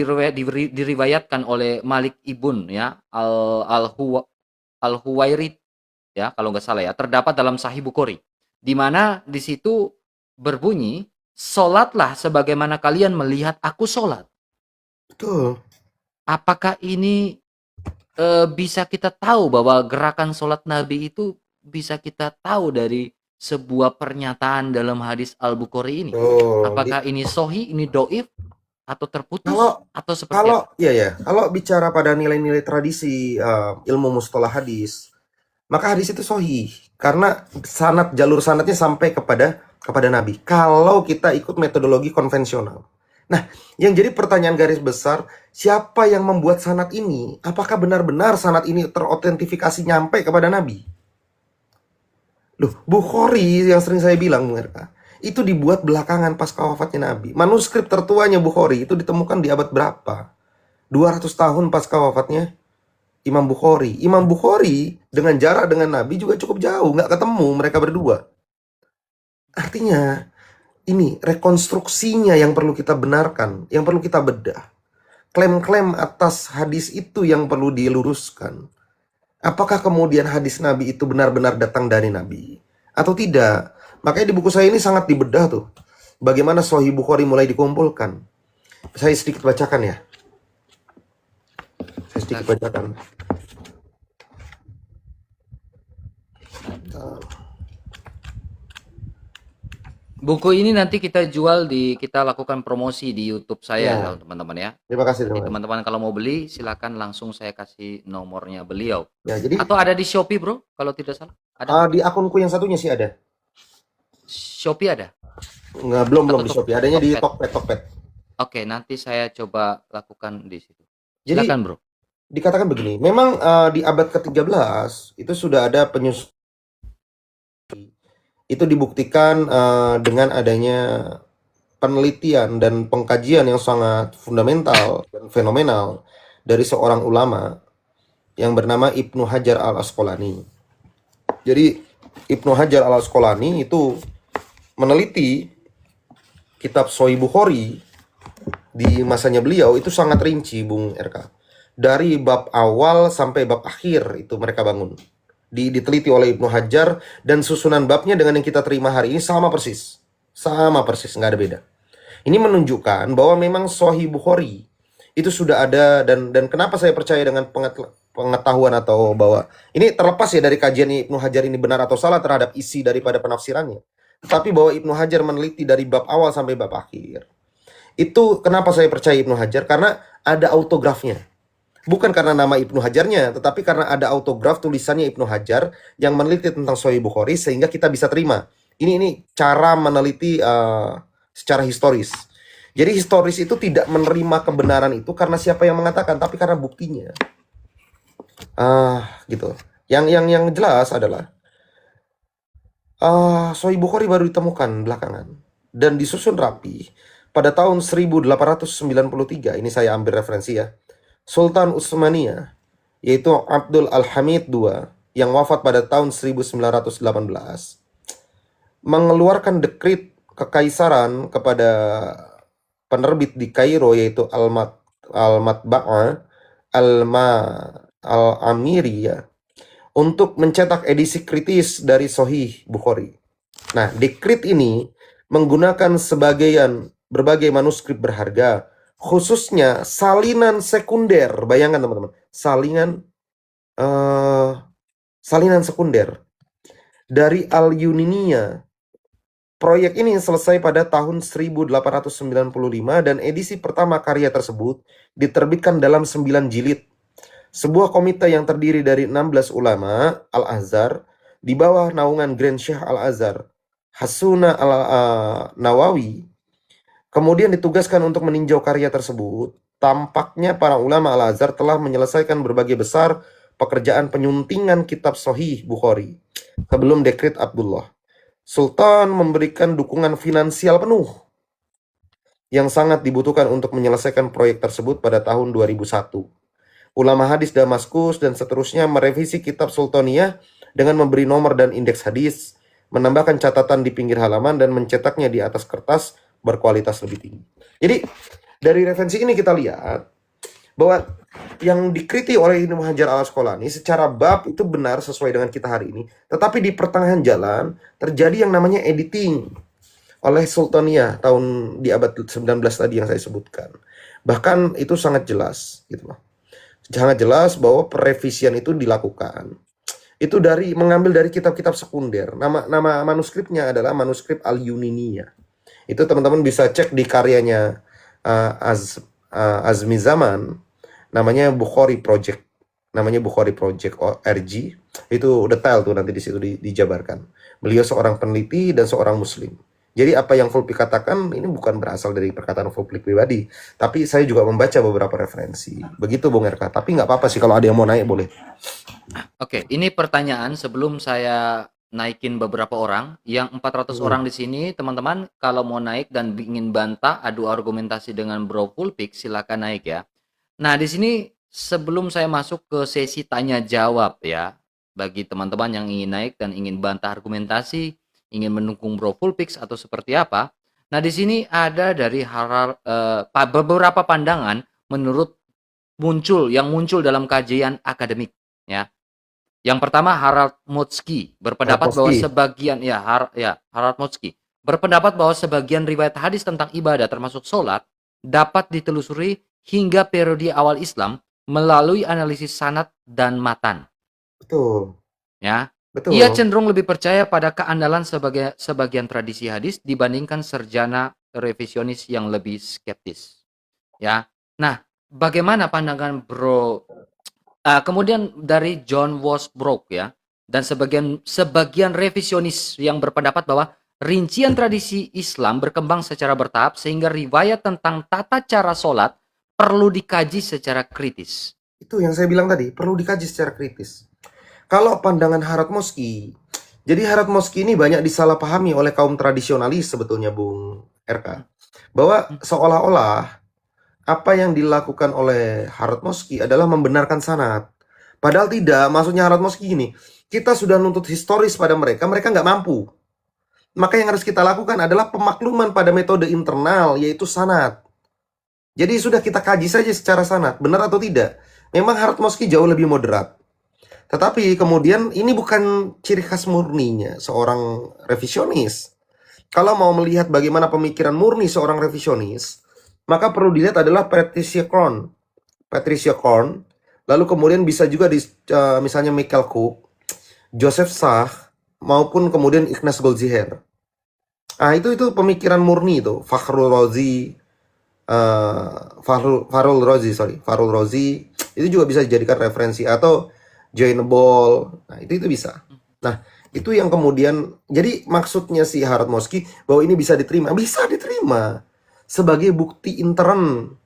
diriwayatkan oleh Malik Ibn ya, Al-Huwairid ya kalau nggak salah ya, terdapat dalam Sahih Bukhari, di mana di situ berbunyi, "Sholatlah sebagaimana kalian melihat aku sholat." Betul. Apakah ini bisa kita tahu bahwa gerakan sholat Nabi itu bisa kita tahu dari sebuah pernyataan dalam hadis Al-Bukhari ini? Apakah ini sahih, ini doif, atau terputus, atau seperti apa? Kalau bicara pada nilai-nilai tradisi ilmu mustalah hadis, maka hadis itu sahih. Karena jalur sanadnya sampai kepada Nabi. Kalau kita ikut metodologi konvensional. Nah, yang jadi pertanyaan garis besar, siapa yang membuat sanad ini? Apakah benar-benar sanad ini terotentifikasi nyampe kepada Nabi? Loh, Bukhari yang sering saya bilang, mereka itu dibuat belakangan pasca wafatnya Nabi. Manuskrip tertuanya Bukhari itu ditemukan di abad berapa? 200 tahun pasca wafatnya Imam Bukhari. Imam Bukhari dengan jarak dengan Nabi juga cukup jauh, nggak ketemu mereka berdua. Artinya, ini rekonstruksinya yang perlu kita benarkan, yang perlu kita bedah. Klaim-klaim atas hadis itu yang perlu diluruskan. Apakah kemudian hadis Nabi itu benar-benar datang dari Nabi atau tidak? Makanya di buku saya ini sangat dibedah tuh. Bagaimana Sahih Bukhari mulai dikumpulkan. Saya sedikit bacakan ya. Saya sedikit bacakan. Buku ini nanti kita jual kita lakukan promosi di YouTube saya, Ya, teman-teman ya. terima kasih Jadi teman. teman-teman kalau mau beli, silakan langsung saya kasih nomornya beliau. Ya, jadi Atau ada di Shopee, bro, kalau tidak salah. Ada? di akunku yang satunya sih ada. Shopee ada? Nggak, belum Atau di Shopee. Adanya di Tokped? Tokped. Oke, nanti saya coba lakukan di situ. Jadi Silakan, bro. dikatakan begini, memang di abad ke-13 itu sudah ada penyusunan. Itu dibuktikan dengan adanya penelitian dan pengkajian yang sangat fundamental dan fenomenal dari seorang ulama yang bernama Ibnu Hajar al-Asqalani. Jadi Ibnu Hajar al-Asqalani itu meneliti kitab Sahih Bukhari di masanya beliau itu sangat rinci, Bung RK. Dari bab awal sampai bab akhir itu mereka bangun. Diteliti oleh Ibnu Hajar, dan susunan babnya dengan yang kita terima hari ini sama persis. Sama persis, nggak ada beda. Ini menunjukkan bahwa memang Sahih Bukhari itu sudah ada, dan kenapa saya percaya dengan pengetahuan atau bahwa ini terlepas ya dari kajian Ibnu Hajar ini benar atau salah terhadap isi daripada penafsirannya. Tetapi bahwa Ibnu Hajar meneliti dari bab awal sampai bab akhir. Itu kenapa saya percaya Ibnu Hajar, karena ada autografnya. Bukan karena nama Ibnu Hajarnya, tetapi karena ada autograf tulisannya Ibnu Hajar yang meneliti tentang Sahih Bukhari, sehingga kita bisa terima. Ini cara meneliti secara historis. Jadi historis itu tidak menerima kebenaran itu karena siapa yang mengatakan, tapi karena buktinya. Gitu. Yang jelas adalah Sahih Bukhari baru ditemukan belakangan dan disusun rapi pada tahun 1893. Ini saya ambil referensi ya. Sultan Utsmaniyah, yaitu Abdul Al-Hamid II, yang wafat pada tahun 1918, mengeluarkan dekrit kekaisaran kepada penerbit di Kairo, yaitu Al-Matba'ah Al-Amiriyah, untuk mencetak edisi kritis dari Sahih Bukhari. Nah, dekrit ini menggunakan berbagai manuskrip berharga, khususnya salinan sekunder. Bayangkan teman-teman, salinan sekunder dari Al-Yunaniyah. Proyek ini selesai pada tahun 1895 dan edisi pertama karya tersebut diterbitkan dalam 9 jilid. Sebuah komite yang terdiri dari 16 ulama Al-Azhar di bawah naungan Grand Syekh Al-Azhar Hasuna Al-Nawawi kemudian ditugaskan untuk meninjau karya tersebut. Tampaknya para ulama Al-Azhar telah menyelesaikan berbagai besar pekerjaan penyuntingan kitab Sahih Bukhari sebelum dekrit Abdullah. Sultan memberikan dukungan finansial penuh yang sangat dibutuhkan untuk menyelesaikan proyek tersebut pada tahun 2001. Ulama hadis Damaskus dan seterusnya merevisi kitab Sultaniyah dengan memberi nomor dan indeks hadis, menambahkan catatan di pinggir halaman, dan mencetaknya di atas kertas berkualitas lebih tinggi. Jadi dari referensi ini kita lihat bahwa yang dikritik oleh Ibnu Hajar al-Asqalani secara bab itu benar sesuai dengan kita hari ini, tetapi di pertengahan jalan terjadi yang namanya editing oleh Sultaniyah di abad 19 tadi yang saya sebutkan. Bahkan itu sangat jelas gitu loh. Sangat jelas bahwa perevisian itu dilakukan. Itu mengambil dari kitab-kitab sekunder. Nama manuskripnya adalah manuskrip Al-Yuniniyah. Itu teman-teman bisa cek di karyanya Azmi Zaman, namanya Bukhari Project. namanya Bukhari Project ORG. Itu detail tuh nanti di situ dijabarkan. Beliau seorang peneliti dan seorang muslim. Jadi apa yang Fulpik katakan ini bukan berasal dari perkataan Fulpik pribadi, tapi saya juga membaca beberapa referensi. Begitu Bung RK. Tapi nggak apa-apa sih kalau ada yang mau naik boleh. Oke, ini pertanyaan sebelum saya naikin beberapa orang. Yang 400 orang di sini, teman-teman, kalau mau naik dan ingin bantah, adu argumentasi dengan Bro Fulpik, silakan naik ya. Nah, di sini sebelum saya masuk ke sesi tanya jawab ya, bagi teman-teman yang ingin naik dan ingin bantah argumentasi, ingin mendukung Bro Fulpix atau seperti apa. Nah, di sini ada dari beberapa pandangan menurut yang muncul dalam kajian akademik ya. Yang pertama Harald Motzki berpendapat bahwa Motzki. sebagian Harald Motzki berpendapat bahwa sebagian riwayat hadis tentang ibadah termasuk sholat dapat ditelusuri hingga periode awal Islam melalui analisis sanad dan matan. Betul. Ya, Betul. ia cenderung lebih percaya pada keandalan sebagian tradisi hadis dibandingkan sarjana revisionis yang lebih skeptis. Ya, nah, bagaimana pandangan Bro? Kemudian dari John Wosbrook ya, dan sebagian revisionis yang berpendapat bahwa rincian tradisi Islam berkembang secara bertahap sehingga riwayat tentang tata cara sholat perlu dikaji secara kritis. Itu yang saya bilang tadi, perlu dikaji secara kritis. Kalau pandangan Harald Motzki, jadi Harald Motzki ini banyak disalahpahami oleh kaum tradisionalis sebetulnya Bung RK. Bahwa seolah-olah apa yang dilakukan oleh Harald Motzki adalah membenarkan sanad. Padahal tidak, maksudnya Harald Motzki gini, kita sudah nuntut historis pada mereka, mereka nggak mampu. Maka yang harus kita lakukan adalah pemakluman pada metode internal, yaitu sanad. Jadi sudah kita kaji saja secara sanad, benar atau tidak. Memang Harald Motzki jauh lebih moderat. Tetapi kemudian ini bukan ciri khas murninya seorang revisionis. Kalau mau melihat bagaimana pemikiran murni seorang revisionis, maka perlu dilihat adalah Patricia Korn, lalu kemudian bisa juga misalnya Michael Cook, Joseph Sach, maupun kemudian Ignaz Goldziher. Itu pemikiran murni itu. Fakhrul Razi, itu juga bisa dijadikan referensi, atau Join Ball. Nah, itu bisa. Nah, itu yang kemudian, jadi maksudnya si Harald Motzki bahwa ini bisa diterima sebagai bukti intern.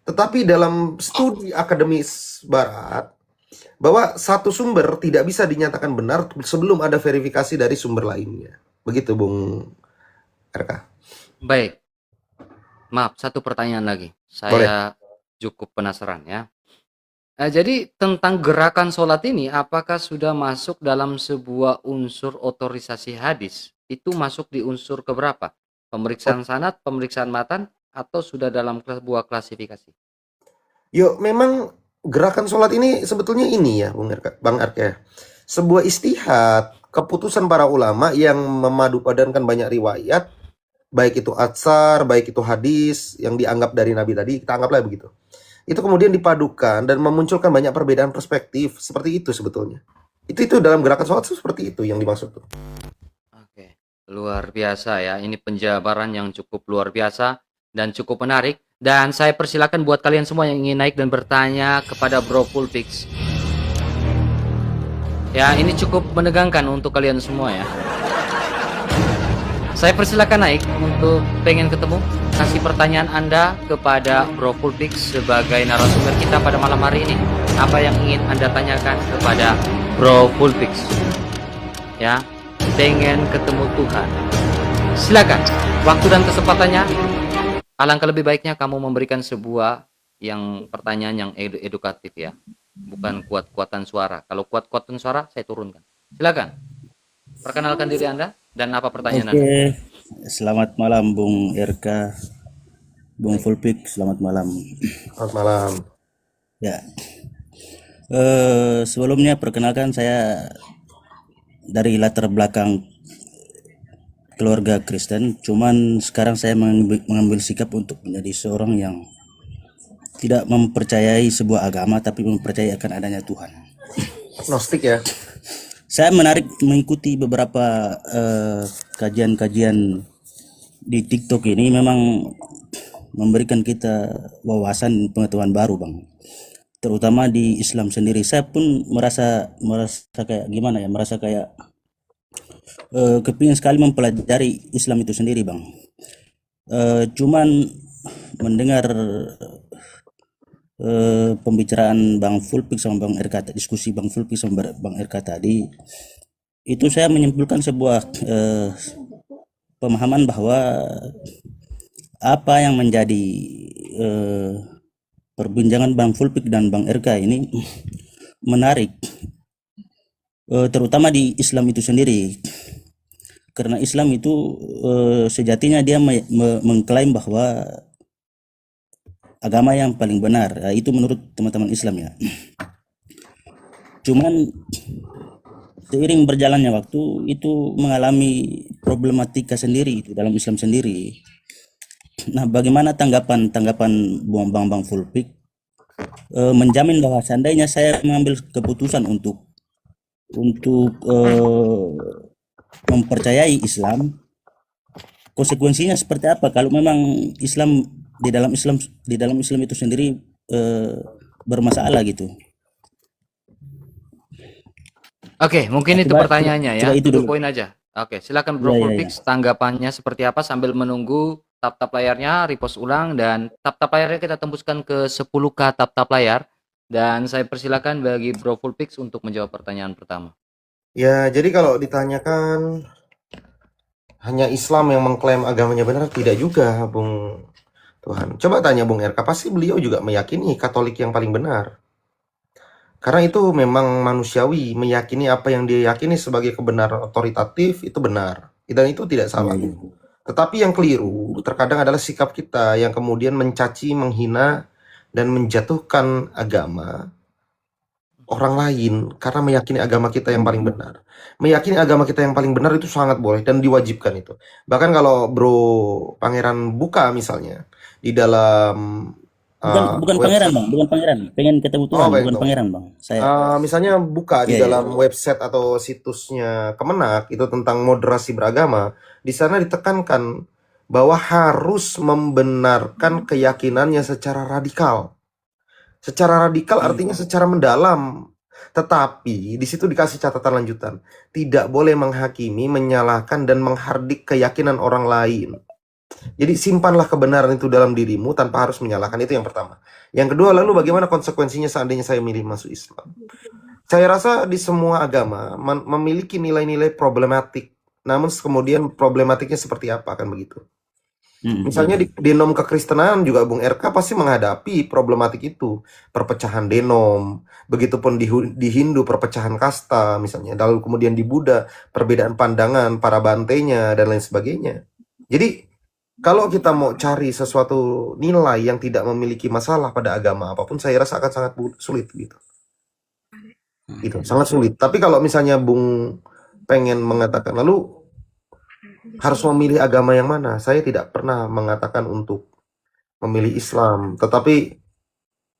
Tetapi dalam studi akademis barat, bahwa satu sumber tidak bisa dinyatakan benar sebelum ada verifikasi dari sumber lainnya. Begitu Bung RK. Baik. Maaf, satu pertanyaan lagi. Boleh. Saya cukup penasaran ya. Jadi tentang gerakan sholat ini, apakah sudah masuk dalam sebuah unsur otorisasi hadis? Itu masuk di unsur keberapa? Pemeriksaan sanad, pemeriksaan matan, atau sudah dalam sebuah klasifikasi? Yuk, memang gerakan sholat ini sebetulnya ini ya, Bang RK ya. Sebuah istihad, keputusan para ulama yang memadupadankan banyak riwayat, baik itu atsar, baik itu hadis yang dianggap dari Nabi tadi, kita anggaplah begitu. Itu kemudian dipadukan dan memunculkan banyak perbedaan perspektif, seperti itu sebetulnya. Itu dalam gerakan sholat seperti itu yang dimaksud tuh. Oke, luar biasa ya. Ini penjabaran yang cukup luar biasa dan cukup menarik. Dan saya persilakan buat kalian semua yang ingin naik dan bertanya kepada Bro Fulpix. Ya, ini cukup menegangkan untuk kalian semua ya. Saya persilakan naik untuk pengen ketemu. Kasih pertanyaan Anda kepada Bro Fulpix sebagai narasumber kita pada malam hari ini. Apa yang ingin Anda tanyakan kepada Bro Fulpix? Ya, pengen ketemu Tuhan. Silakan. Waktu dan kesempatannya. Alangkah lebih baiknya kamu memberikan sebuah pertanyaan yang edukatif ya. Bukan kuat-kuatan suara. Kalau kuat-kuatan suara, saya turunkan. Silakan. Perkenalkan diri Anda dan apa pertanyaan Anda. Selamat malam Bung RK, Bung Fulpik, selamat malam. Selamat malam. Ya, sebelumnya perkenalkan saya dari latar belakang keluarga Kristen, cuman sekarang saya mengambil sikap untuk menjadi seorang yang tidak mempercayai sebuah agama tapi mempercayai akan adanya Tuhan. Agnostik ya. Saya menarik mengikuti beberapa kajian-kajian di TikTok ini, memang memberikan kita wawasan pengetahuan baru, Bang. terutama di Islam sendiri. Saya pun merasa merasa kayak gimana ya, merasa kayak kepingin sekali mempelajari Islam itu sendiri, Bang. Cuman mendengar pembicaraan Bang Fulpik sama Bang RK, diskusi Bang Fulpik sama Bang RK tadi, itu saya menyimpulkan sebuah pemahaman bahwa apa yang menjadi perbincangan Bang Fulpik dan Bang RK ini menarik, terutama di Islam itu sendiri, karena Islam itu sejatinya dia mengklaim bahwa agama yang paling benar. Itu menurut teman-teman Islam ya. Cuman seiring berjalannya waktu itu mengalami problematika sendiri itu dalam Islam sendiri. Nah, bagaimana tanggapan Bang Fulpik menjamin bahwa seandainya saya mengambil keputusan untuk mempercayai Islam, konsekuensinya seperti apa kalau memang Islam di dalam Islam itu sendiri bermasalah gitu. Oke, mungkin itu pertanyaannya ya. Coba itu Dulu dulu. poin aja. Oke, silakan Bro Ya, ya, Fulpix tanggapannya seperti apa sambil menunggu tap-tap layarnya repost ulang, dan tap-tap layarnya kita tembuskan ke 10K tap-tap layar, dan saya persilakan bagi Bro Fulpix untuk menjawab pertanyaan pertama. Ya, jadi kalau ditanyakan hanya Islam yang mengklaim agamanya benar, tidak juga, Bung Tuhan. Coba tanya Bung RK, pasti beliau juga meyakini Katolik yang paling benar. Karena itu memang manusiawi, meyakini apa yang dia yakini sebagai kebenaran otoritatif itu benar. Dan itu tidak salah. Tetapi yang keliru terkadang adalah sikap kita yang kemudian mencaci, menghina, dan menjatuhkan agama orang lain karena meyakini agama kita yang paling benar. Meyakini agama kita yang paling benar itu sangat boleh dan diwajibkan itu. Bahkan kalau Bro Pangeran buka misalnya di dalam Bukan pangeran Bang, bukan pangeran. Pengen ketemu Tuhan, baik, bukan Bang. pangeran Bang. Saya Misalnya buka di Iya, iya. dalam website atau situsnya Kemenak itu tentang moderasi beragama, di sana ditekankan bahwa harus membenarkan keyakinannya secara radikal. Secara radikal artinya secara mendalam. Tetapi di situ dikasih catatan lanjutan, tidak boleh menghakimi, menyalahkan, dan menghardik keyakinan orang lain. Jadi simpanlah kebenaran itu dalam dirimu tanpa harus menyalahkan. Itu yang pertama. Yang kedua, lalu bagaimana konsekuensinya seandainya saya milih masuk Islam? Saya rasa di semua agama memiliki nilai-nilai problematik. Namun kemudian problematiknya seperti apa, kan begitu. Misalnya di denom kekristenan juga Bung RK pasti menghadapi problematik itu. Perpecahan denom. Begitupun di Hindu perpecahan kasta misalnya. Lalu kemudian di Buddha perbedaan pandangan para bantenya dan lain sebagainya. Jadi kalau kita mau cari sesuatu nilai yang tidak memiliki masalah pada agama apapun, saya rasa akan sangat sulit gitu. Gitu, sangat sulit. Tapi kalau misalnya Bung pengen mengatakan lalu harus memilih agama yang mana, saya tidak pernah mengatakan untuk memilih Islam, tetapi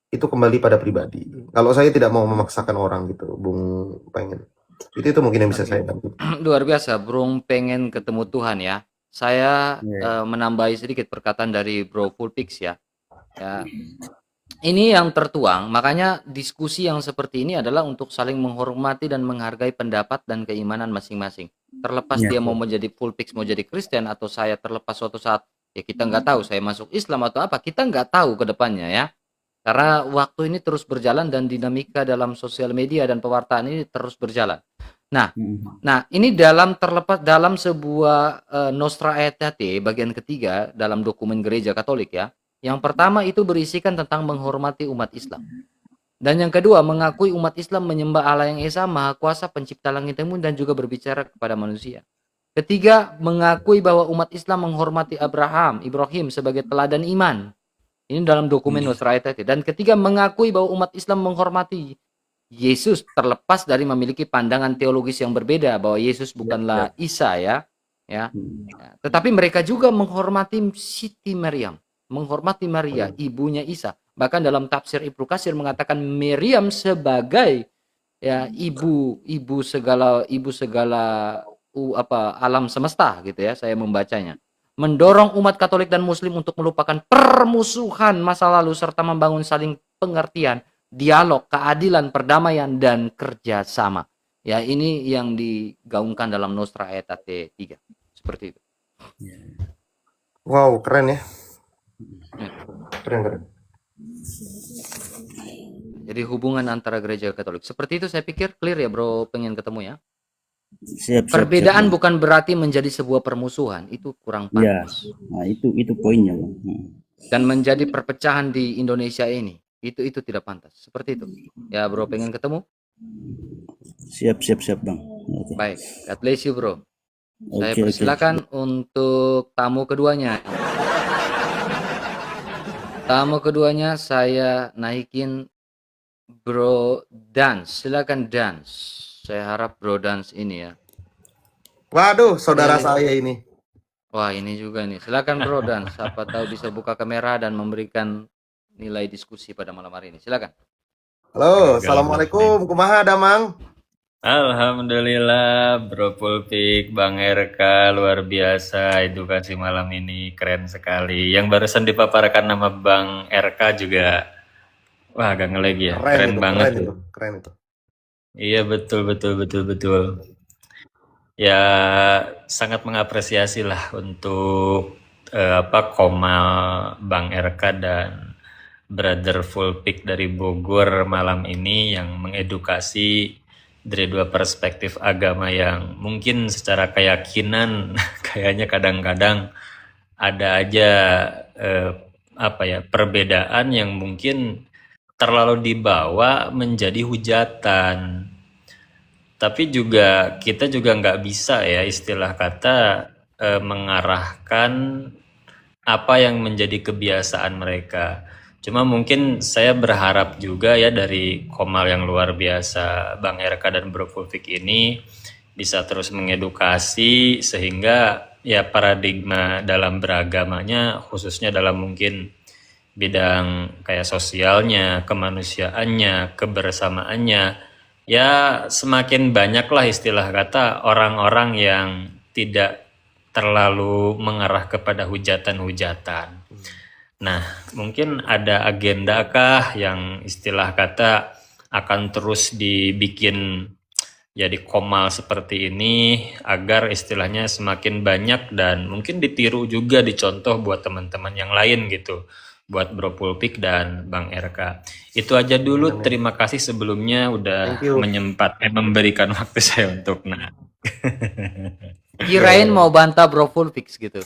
itu kembali pada pribadi. Kalau saya tidak mau memaksakan orang gitu, Bung pengen. Itu mungkin yang bisa saya bantu. Luar biasa, Bung pengen ketemu Tuhan ya. Saya menambahi sedikit perkataan dari Bro Fulpix ya. Ini yang tertuang, makanya diskusi yang seperti ini adalah untuk saling menghormati dan menghargai pendapat dan keimanan masing-masing. Terlepas dia mau menjadi Fulpix, mau jadi Kristen, atau saya terlepas suatu saat, ya kita nggak tahu saya masuk Islam atau apa, kita nggak tahu ke depannya ya. Karena waktu ini terus berjalan dan dinamika dalam sosial media dan pewartaan ini terus berjalan. Nah, ini terlepas dalam sebuah Nostra Aetate bagian ketiga dalam dokumen Gereja Katolik ya. Yang pertama itu berisikan tentang menghormati umat Islam. Dan yang kedua, mengakui umat Islam menyembah Allah yang Esa, Maha Kuasa, Pencipta langit dan bumi, dan juga berbicara kepada manusia. Ketiga, mengakui bahwa umat Islam menghormati Ibrahim sebagai teladan iman. Ini dalam dokumen Nostra Aetate. Dan ketiga, mengakui bahwa umat Islam menghormati Yesus terlepas dari memiliki pandangan teologis yang berbeda bahwa Yesus bukanlah Isa ya. Tetapi mereka juga menghormati Siti Maryam, menghormati Maria, ibunya Isa. Bahkan dalam tafsir Ibnu Katsir mengatakan Maryam sebagai ya ibu segala alam semesta gitu ya, saya membacanya. Mendorong umat Katolik dan Muslim untuk melupakan permusuhan masa lalu serta membangun saling pengertian dialog, keadilan, perdamaian, dan kerjasama. Ya, ini yang digaungkan dalam Nostra Aetate 3. Seperti itu. Wow, keren ya. Ya. Keren. Jadi hubungan antara gereja Katolik. Seperti itu saya pikir clear ya bro, pengen ketemu ya. Siap, Perbedaan Bang. bukan berarti menjadi sebuah permusuhan. Itu kurang Ya, pantas. nah itu poinnya, Bang. Dan menjadi perpecahan di Indonesia ini. Itu tidak pantas. Seperti itu. Ya bro, pengen ketemu? Siap, Bang. Oke. Baik. God bless you bro. Saya Oke. persilakan untuk tamu keduanya. Tamu keduanya saya naikin Bro Dance. Silakan Dance. Saya harap Bro Dance ini ya. Waduh, saudara saya ini. Wah, ini juga nih. Silakan Bro Dance. Siapa tahu bisa buka kamera dan memberikan nilai diskusi pada malam hari ini. Silakan. Halo, assalamualaikum. Kumaha Damang? Alhamdulillah, Bro Pulpik, Bang RK, luar biasa edukasi malam ini, keren sekali. Yang barusan dipaparkan nama Bang RK juga, wah agak ngelag ya, keren banget tuh. Keren itu. Iya betul. Ya sangat mengapresiasi lah untuk Komal Bang RK dan Brother Pulpik dari Bogor malam ini yang mengedukasi dari dua perspektif agama yang mungkin secara keyakinan kayaknya kadang-kadang ada aja perbedaan yang mungkin terlalu dibawa menjadi hujatan. Tapi juga kita juga nggak bisa ya istilah kata mengarahkan apa yang menjadi kebiasaan mereka. Cuma mungkin saya berharap juga ya dari Komal yang luar biasa, Bang RK dan Bro Fulfik ini bisa terus mengedukasi sehingga ya paradigma dalam beragamanya khususnya dalam mungkin bidang kayak sosialnya, kemanusiaannya, kebersamaannya ya semakin banyaklah istilah kata orang-orang yang tidak terlalu mengarah kepada hujatan-hujatan. Nah, mungkin ada agenda kah yang istilah kata akan terus dibikin jadi Komal seperti ini agar istilahnya semakin banyak dan mungkin ditiru juga dicontoh buat teman-teman yang lain gitu. Buat Bro Pulpik dan Bang RK. Itu aja dulu, terima kasih sebelumnya udah memberikan waktu saya untuk Kirain mau bantah Bro Fulfix gitu.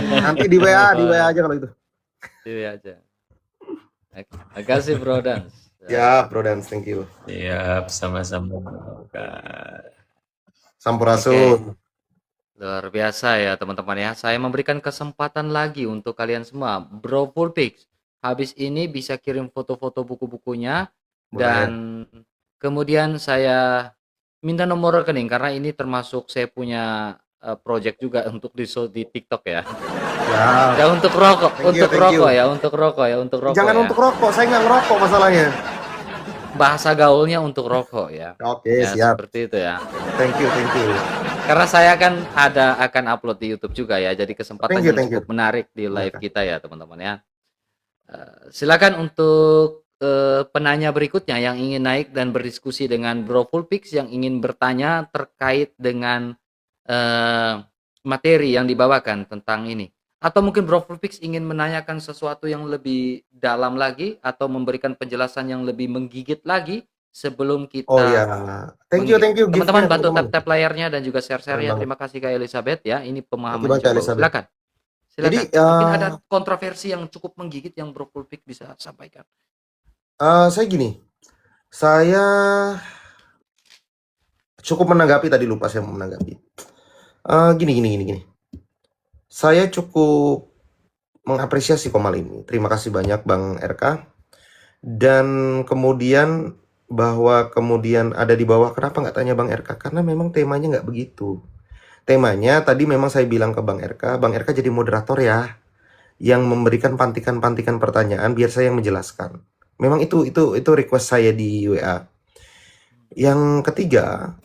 Nanti di WA aja kalau itu. Di WA aja. Terima kasih Bro Dance. Ya, Bro Dance, thank you. Siap, sama-sama. Sampurasun. Luar biasa ya teman-teman ya. Saya memberikan kesempatan lagi untuk kalian semua. Bro Fulfix, habis ini bisa kirim foto-foto buku-bukunya. Dan kemudian saya minta nomor rekening karena ini termasuk saya punya project juga untuk di TikTok ya. Ya untuk rokok, untuk rokok ya. Jangan untuk rokok, saya nggak ngerokok masalahnya. Bahasa gaulnya untuk rokok ya. Oke, ya, siap. Seperti itu ya. Thank you. Karena saya kan akan upload di YouTube juga ya. Jadi kesempatan yang cukup menarik di live kita ya teman-teman ya. Silakan untuk penanya berikutnya yang ingin naik dan berdiskusi dengan Bro Fulfix yang ingin bertanya terkait dengan materi yang dibawakan tentang ini. Atau mungkin Bro Fulfix ingin menanyakan sesuatu yang lebih dalam lagi atau memberikan penjelasan yang lebih menggigit lagi sebelum kita. Oh ya, thank you. Teman-teman bantu tap layarnya dan juga share-nya. Terima kasih Kak Elizabeth ya. Ini pemahaman Silakan. Jadi mungkin ada kontroversi yang cukup menggigit yang Bro Fulfix bisa sampaikan. Saya gini, saya cukup menanggapi tadi lupa saya mau menanggapi. Gini. Saya cukup mengapresiasi Komal ini. Terima kasih banyak Bang RK. Dan kemudian bahwa kemudian ada di bawah, kenapa nggak tanya Bang RK? Karena memang temanya nggak begitu. Temanya tadi memang saya bilang ke Bang RK jadi moderator ya, yang memberikan pantikan-pantikan pertanyaan biar saya yang menjelaskan. Memang itu request saya di WA. Yang ketiga,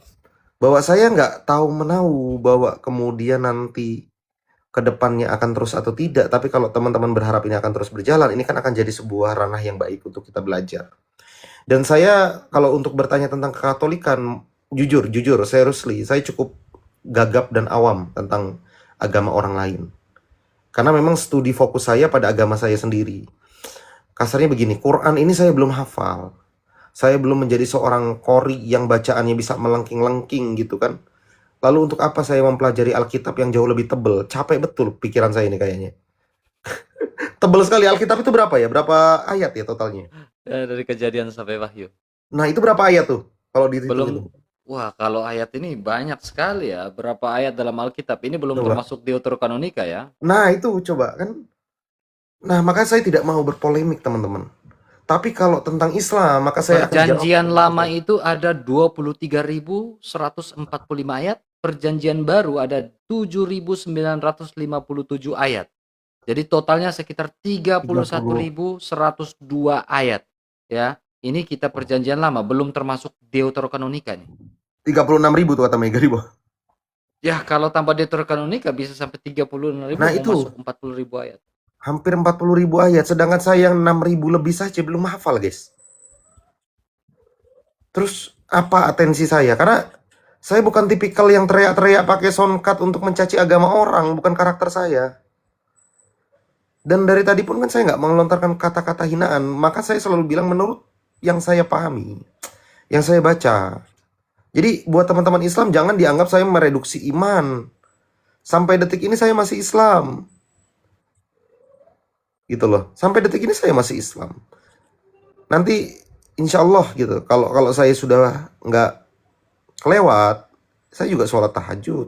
bahwa saya nggak tahu menahu bahwa kemudian nanti ke depannya akan terus atau tidak, tapi kalau teman-teman berharap ini akan terus berjalan, ini kan akan jadi sebuah ranah yang baik untuk kita belajar. Dan saya kalau untuk bertanya tentang kekatolikan, jujur, seriously, saya cukup gagap dan awam tentang agama orang lain. Karena memang studi fokus saya pada agama saya sendiri. Kasarnya begini, Quran ini saya belum hafal. Saya belum menjadi seorang qori yang bacaannya bisa melengking-lengking gitu kan. Lalu untuk apa saya mempelajari Alkitab yang jauh lebih tebel? Capek betul pikiran saya ini kayaknya. Tebel sekali. Alkitab itu berapa ya? Berapa ayat ya totalnya? Dari Kejadian sampai Wahyu. Nah, itu berapa ayat tuh? Kalau dihitung Belum. itu. Wah, kalau ayat ini banyak sekali ya. Berapa ayat dalam Alkitab? Ini belum Coba. termasuk Deuterokanonika ya. Nah, itu coba kan. Nah, makanya saya tidak mau berpolemik, teman-teman. Tapi kalau tentang Islam, maka saya akan Perjanjian jawab. lama itu ada 23.145 ayat. Perjanjian baru ada 7.957 ayat. Jadi totalnya sekitar 31.102 ayat. Ya, ini kita perjanjian lama, belum termasuk Deuterokanonika nih. 36.000 tuh kata Mega di bawah. Ya, kalau tanpa Deuterokanonika bisa sampai 36.000, Nah, mau itu. masuk 40.000 ayat. Hampir 40.000 ayat, sedangkan saya yang 6.000 lebih saja belum hafal, guys. Terus apa atensi saya? Karena saya bukan tipikal yang teriak-teriak pakai soundcard untuk mencaci agama orang, bukan karakter saya. Dan dari tadi pun kan saya nggak melontarkan kata-kata hinaan, maka saya selalu bilang menurut yang saya pahami, yang saya baca. Jadi buat teman-teman Islam jangan dianggap saya mereduksi iman. Sampai detik ini saya masih Islam. Gitu loh. Sampai detik ini saya masih Islam. Nanti insya Allah gitu. Kalau saya sudah nggak kelewat, saya juga sholat tahajud.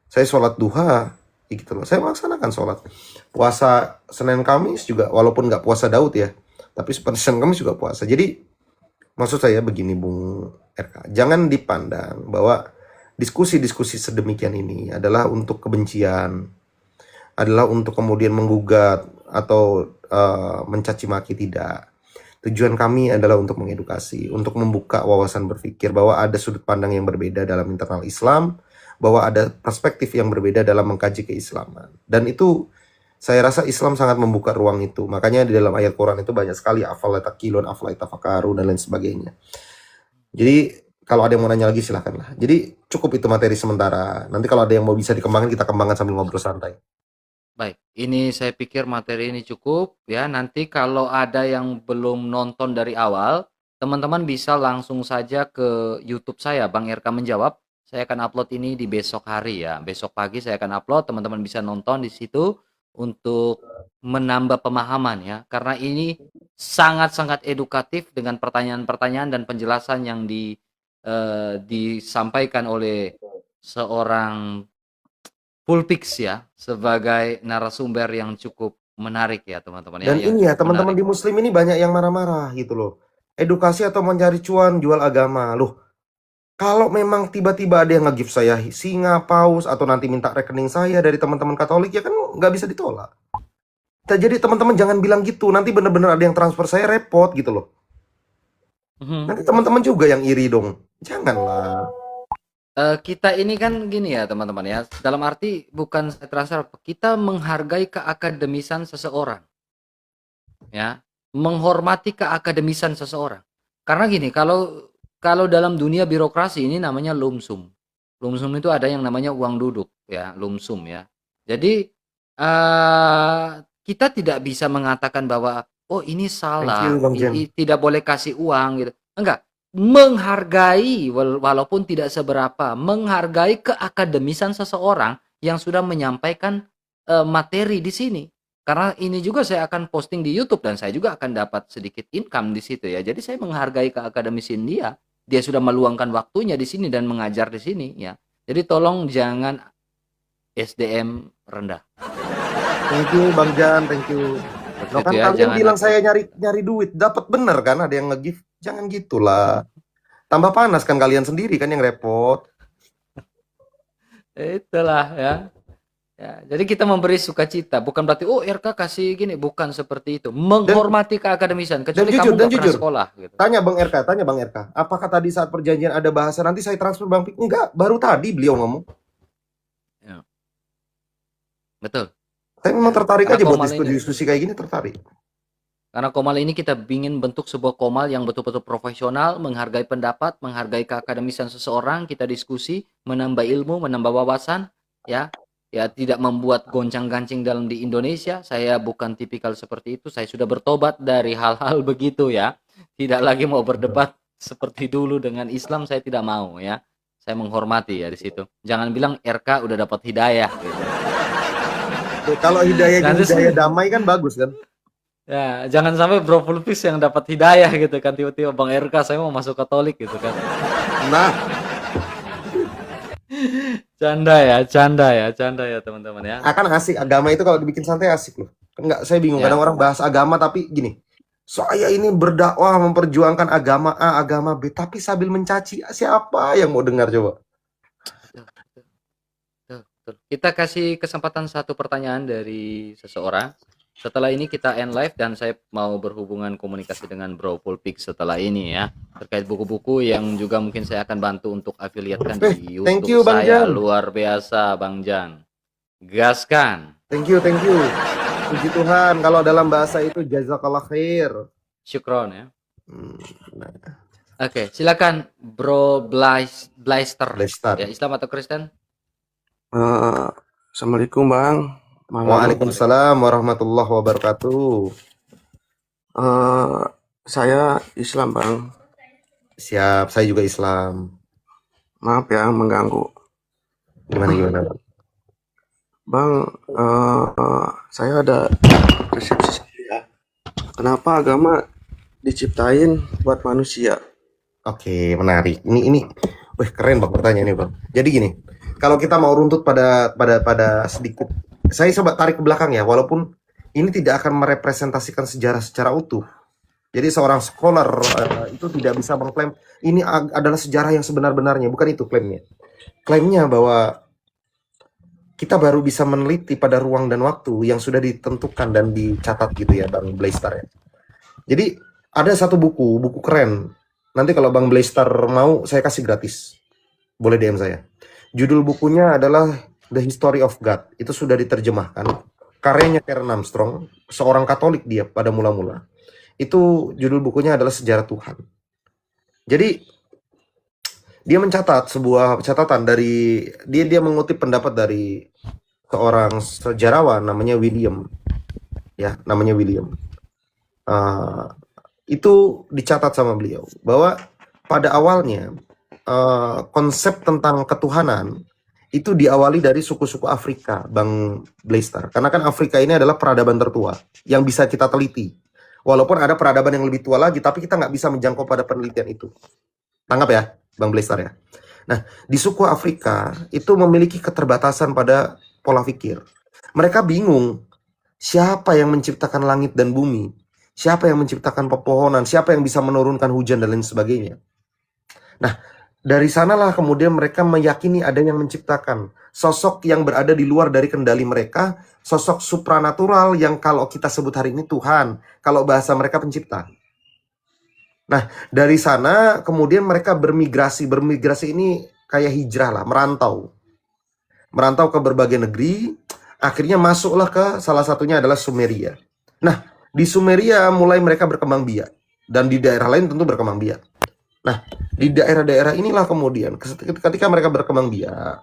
Saya sholat duha, gitu loh. Saya melaksanakan sholat. Puasa Senin Kamis juga, walaupun nggak puasa Daud ya, tapi Senin Kamis juga puasa. Jadi maksud saya begini, Bung RK, jangan dipandang bahwa diskusi-diskusi sedemikian ini adalah untuk kebencian, adalah untuk kemudian menggugat atau mencaci maki. Tidak. Tujuan kami adalah untuk mengedukasi, untuk membuka wawasan berpikir bahwa ada sudut pandang yang berbeda dalam internal Islam, bahwa ada perspektif yang berbeda dalam mengkaji keislaman. Dan itu saya rasa Islam sangat membuka ruang itu. Makanya di dalam ayat Quran itu banyak sekali afala takilun, afala tafakkaru dan lain sebagainya. Jadi kalau ada yang mau nanya lagi silakanlah. Jadi cukup itu materi sementara. Nanti kalau ada yang mau bisa dikembangkan, kita kembangkan sambil ngobrol santai. Baik, ini saya pikir materi ini cukup ya. Nanti kalau ada yang belum nonton dari awal, teman-teman bisa langsung saja ke YouTube saya, Bang RK Menjawab. Saya akan upload ini di besok hari ya. Besok pagi saya akan upload, teman-teman bisa nonton di situ untuk menambah pemahaman ya. Karena ini sangat-sangat edukatif dengan pertanyaan-pertanyaan dan penjelasan yang disampaikan oleh seorang Pulpix ya, sebagai narasumber yang cukup menarik ya teman-teman ya. Dan ini ya teman-teman di Muslim ini banyak yang marah-marah gitu loh. Edukasi atau mencari cuan jual agama. Loh, kalau memang tiba-tiba ada yang nge-give saya singa, paus, atau nanti minta rekening saya dari teman-teman Katolik, ya kan nggak bisa ditolak. Jadi teman-teman jangan bilang gitu. Nanti bener-bener ada yang transfer saya, repot gitu loh. Nanti teman-teman juga yang iri dong. Janganlah. Kita ini kan gini ya teman-teman ya. Dalam arti bukan transfer, kita menghargai keakademisan seseorang. Ya, menghormati keakademisan seseorang. Karena gini, kalau dalam dunia birokrasi ini namanya lumsum. Lumsum itu ada yang namanya uang duduk ya, lumsum ya. Jadi kita tidak bisa mengatakan bahwa oh ini salah, tidak boleh kasih uang gitu. Enggak, menghargai walaupun tidak seberapa, menghargai keakademisan seseorang yang sudah menyampaikan materi di sini. Karena ini juga saya akan posting di YouTube dan saya juga akan dapat sedikit income di situ ya. Jadi saya menghargai keakademisin dia. Dia sudah meluangkan waktunya di sini dan mengajar di sini ya. Jadi tolong jangan SDM rendah. Thank you Bang Jan, thank you. Nah, kan ya, kalian bilang saya nyari duit, dapat bener kan ada yang nge-give. Jangan gitulah. Tambah panas kan kalian sendiri kan yang repot. Itulah ya. Ya, jadi kita memberi sukacita, bukan berarti oh RK kasih gini, bukan seperti itu. Menghormati keakademisan, kecuali kamu nggak pernah sekolah. Gitu. Tanya Bang RK, apakah tadi saat perjanjian ada bahasa nanti saya transfer Bang Pik? Enggak, baru tadi beliau ngomong. Betul. Tapi memang tertarik Karena aja buat Komal ini, diskusi kayak gini, tertarik. karena Komal ini kita ingin bentuk sebuah Komal yang betul-betul profesional, menghargai pendapat, menghargai keakademisan seseorang, kita diskusi, menambah ilmu, menambah wawasan, ya. Ya, tidak membuat goncang-gancing dalam di Indonesia. Saya bukan tipikal seperti itu. Saya sudah bertobat dari hal-hal begitu ya. Tidak lagi mau berdebat seperti dulu dengan Islam, saya tidak mau ya. Saya menghormati ya di situ. Jangan bilang RK udah dapat hidayah gitu. Kalau hidayahnya Nanti hidayah damai kan bagus kan? ya, jangan sampai Bro Fulpix yang dapat hidayah gitu kan, tiba-tiba Bang RK saya mau masuk Katolik gitu kan. Nah, Canda ya teman-teman ya. akan asik agama itu kalau dibikin santai asik loh. Enggak, saya bingung Ya. kadang orang bahas agama tapi gini. Saya ini berdakwah memperjuangkan agama A, agama B, tapi sambil mencaci siapa yang mau dengar coba? Betul. Kita kasih kesempatan satu pertanyaan dari seseorang. Setelah ini kita end live dan saya mau berhubungan komunikasi dengan Bro Fulpix setelah ini ya. Terkait buku-buku yang juga mungkin saya akan bantu untuk afiliatkan di thank YouTube you, Bang saya. Jan. Luar biasa Bang Jan. Gaskan. Thank you. Puji Tuhan, kalau dalam bahasa itu jazakallah khair. Syukron ya. Nah, Oke, silakan Bro Blaster. Blaster. Ya, Islam atau Kristen? Assalamualaikum Bang. Malam. Waalaikumsalam warahmatullahi wabarakatuh. Saya Islam Bang. Siap, saya juga Islam. Maaf ya mengganggu. Gimana? Bang, saya ada persepsi saya. Kenapa agama diciptain buat manusia? Oke, menarik. Ini, wih keren Bang pertanyaannya Bang. Jadi gini, kalau kita mau runtut pada sedikit, saya coba tarik ke belakang ya, walaupun ini tidak akan merepresentasikan sejarah secara utuh. Jadi seorang scholar itu tidak bisa mengklaim ini adalah sejarah yang sebenar-benarnya, bukan itu klaimnya. Klaimnya bahwa kita baru bisa meneliti pada ruang dan waktu yang sudah ditentukan dan dicatat gitu ya Bang Blaster ya. Jadi ada satu buku keren. Nanti kalau Bang Blaster mau saya kasih gratis. Boleh DM saya. Judul bukunya adalah The History of God. Itu sudah diterjemahkan. Karyanya Karen Armstrong, seorang Katolik dia pada mula-mula. Itu judul bukunya adalah Sejarah Tuhan. Jadi dia mencatat sebuah catatan dari dia mengutip pendapat dari seorang sejarawan namanya William. Ya, namanya William. Itu dicatat sama beliau bahwa pada awalnya konsep tentang ketuhanan itu diawali dari suku-suku Afrika, Bang Blaster. Karena kan Afrika ini adalah peradaban tertua yang bisa kita teliti. Walaupun ada peradaban yang lebih tua lagi, tapi kita nggak bisa menjangkau pada penelitian itu. Tangkap ya, Bang Blaster ya. Nah, di suku Afrika itu memiliki keterbatasan pada pola pikir. Mereka bingung siapa yang menciptakan langit dan bumi, siapa yang menciptakan pepohonan, siapa yang bisa menurunkan hujan dan lain sebagainya. Nah, dari sanalah kemudian mereka meyakini ada yang menciptakan sosok yang berada di luar dari kendali mereka, sosok supranatural yang kalau kita sebut hari ini Tuhan, kalau bahasa mereka pencipta. Nah, dari sana kemudian mereka bermigrasi ini kayak hijrah lah, merantau ke berbagai negeri, akhirnya masuklah ke salah satunya adalah Sumeria. Nah, di Sumeria mulai mereka berkembang biak, dan di daerah lain tentu berkembang biak. Nah, di daerah-daerah inilah kemudian ketika mereka berkembang biak,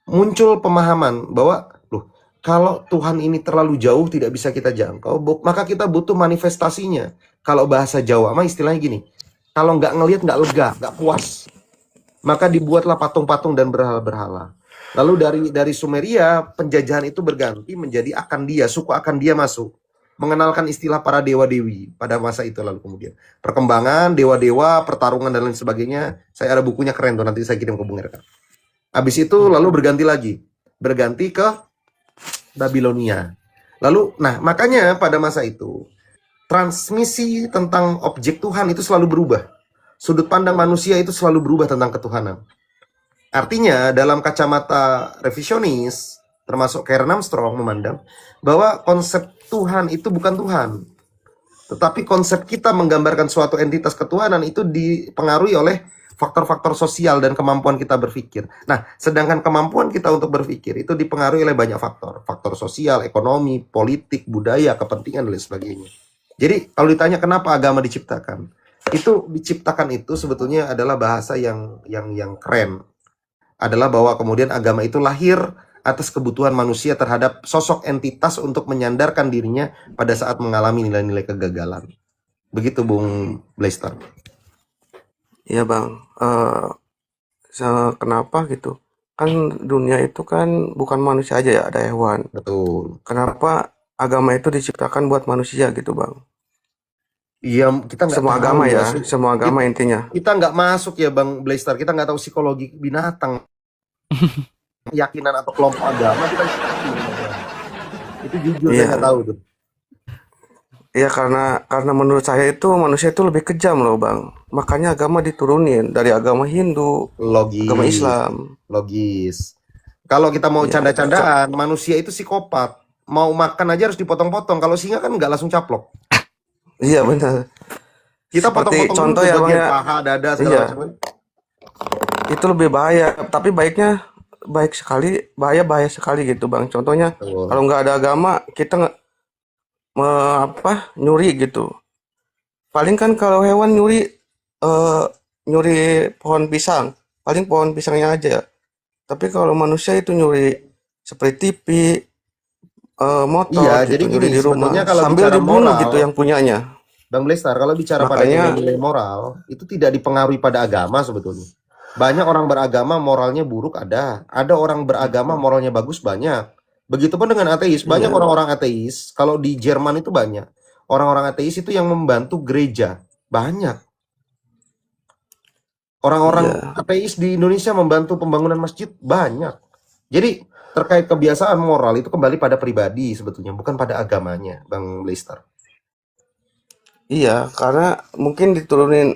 muncul pemahaman bahwa loh, kalau Tuhan ini terlalu jauh tidak bisa kita jangkau, maka kita butuh manifestasinya. Kalau bahasa Jawa mah istilahnya gini, kalau nggak ngelihat nggak lega, nggak puas, maka dibuatlah patung-patung dan berhala-berhala. Lalu dari Sumeria penjajahan itu berganti menjadi Akandia, suku Akandia masuk. Mengenalkan istilah para dewa-dewi pada masa itu, lalu kemudian perkembangan dewa-dewa, pertarungan dan lain sebagainya. Saya ada bukunya keren tuh, nanti saya kirim ke Bung Erka. Habis itu lalu berganti ke Babilonia. Lalu, nah makanya pada masa itu transmisi tentang objek Tuhan itu selalu berubah. Sudut pandang manusia itu selalu berubah tentang ketuhanan. Artinya dalam kacamata revisionis, termasuk Karen Armstrong memandang bahwa konsep Tuhan itu bukan Tuhan, tetapi konsep kita menggambarkan suatu entitas ketuhanan itu dipengaruhi oleh faktor-faktor sosial dan kemampuan kita berpikir. Nah, sedangkan kemampuan kita untuk berpikir itu dipengaruhi oleh banyak faktor. Faktor sosial, ekonomi, politik, budaya, kepentingan, dan lain sebagainya. Jadi, kalau ditanya kenapa agama diciptakan, itu diciptakan itu sebetulnya adalah bahasa yang keren. Adalah bahwa kemudian agama itu lahir atas kebutuhan manusia terhadap sosok entitas untuk menyandarkan dirinya pada saat mengalami nilai-nilai kegagalan. Begitu Bung Blaster. Iya bang, kenapa gitu? Kan dunia itu kan bukan manusia aja ya, ada hewan. Betul. Kenapa agama itu diciptakan buat manusia gitu bang? Iya, kita nggak Semua tahu agama ya. ya, semua agama intinya. Kita nggak masuk ya Bang Blaster. Kita nggak tahu psikologi binatang. Keyakinan atau kelompok agama kita nggak tahu. Itu jujur saya Iya, nggak tahu tuh. iya karena menurut saya itu manusia itu lebih kejam loh bang. Makanya agama diturunin dari agama Hindu, agama Logis, Islam. logis. Kalau kita mau Iya, canda-candaan, manusia itu psikopat. Mau makan aja harus dipotong-potong. Kalau singa kan nggak langsung caplok. iya benar. Kita Seperti potong-potong dulu contoh tuh ya bang bagian ya, paha, dada, segala iya, macam. itu lebih bahaya. Tapi baiknya baik sekali, bahaya sekali gitu bang. Contohnya Betul. kalau nggak ada agama kita nggak nyuri gitu. Paling kan kalau hewan nyuri pohon pisang, paling pohon pisangnya aja. Tapi kalau manusia itu nyuri seperti TV, motor Iya, jadi gitu, gini, nyuri di sebetulnya rumah kalau sambil bicara dibunuh moral, gitu yang punyanya. Bang Blestar, kalau bicara pada Makanya nilai-nilai moral, itu tidak dipengaruhi pada agama sebetulnya. Banyak orang beragama moralnya buruk ada orang beragama moralnya bagus banyak. Begitupun dengan ateis, banyak iya, orang-orang ateis, kalau di Jerman itu banyak. Orang-orang ateis itu yang membantu gereja, banyak. Orang-orang iya, ateis di Indonesia membantu pembangunan masjid, banyak. Jadi terkait kebiasaan moral itu kembali pada pribadi sebetulnya, bukan pada agamanya, Bang Blestar. iya, karena mungkin diturunin,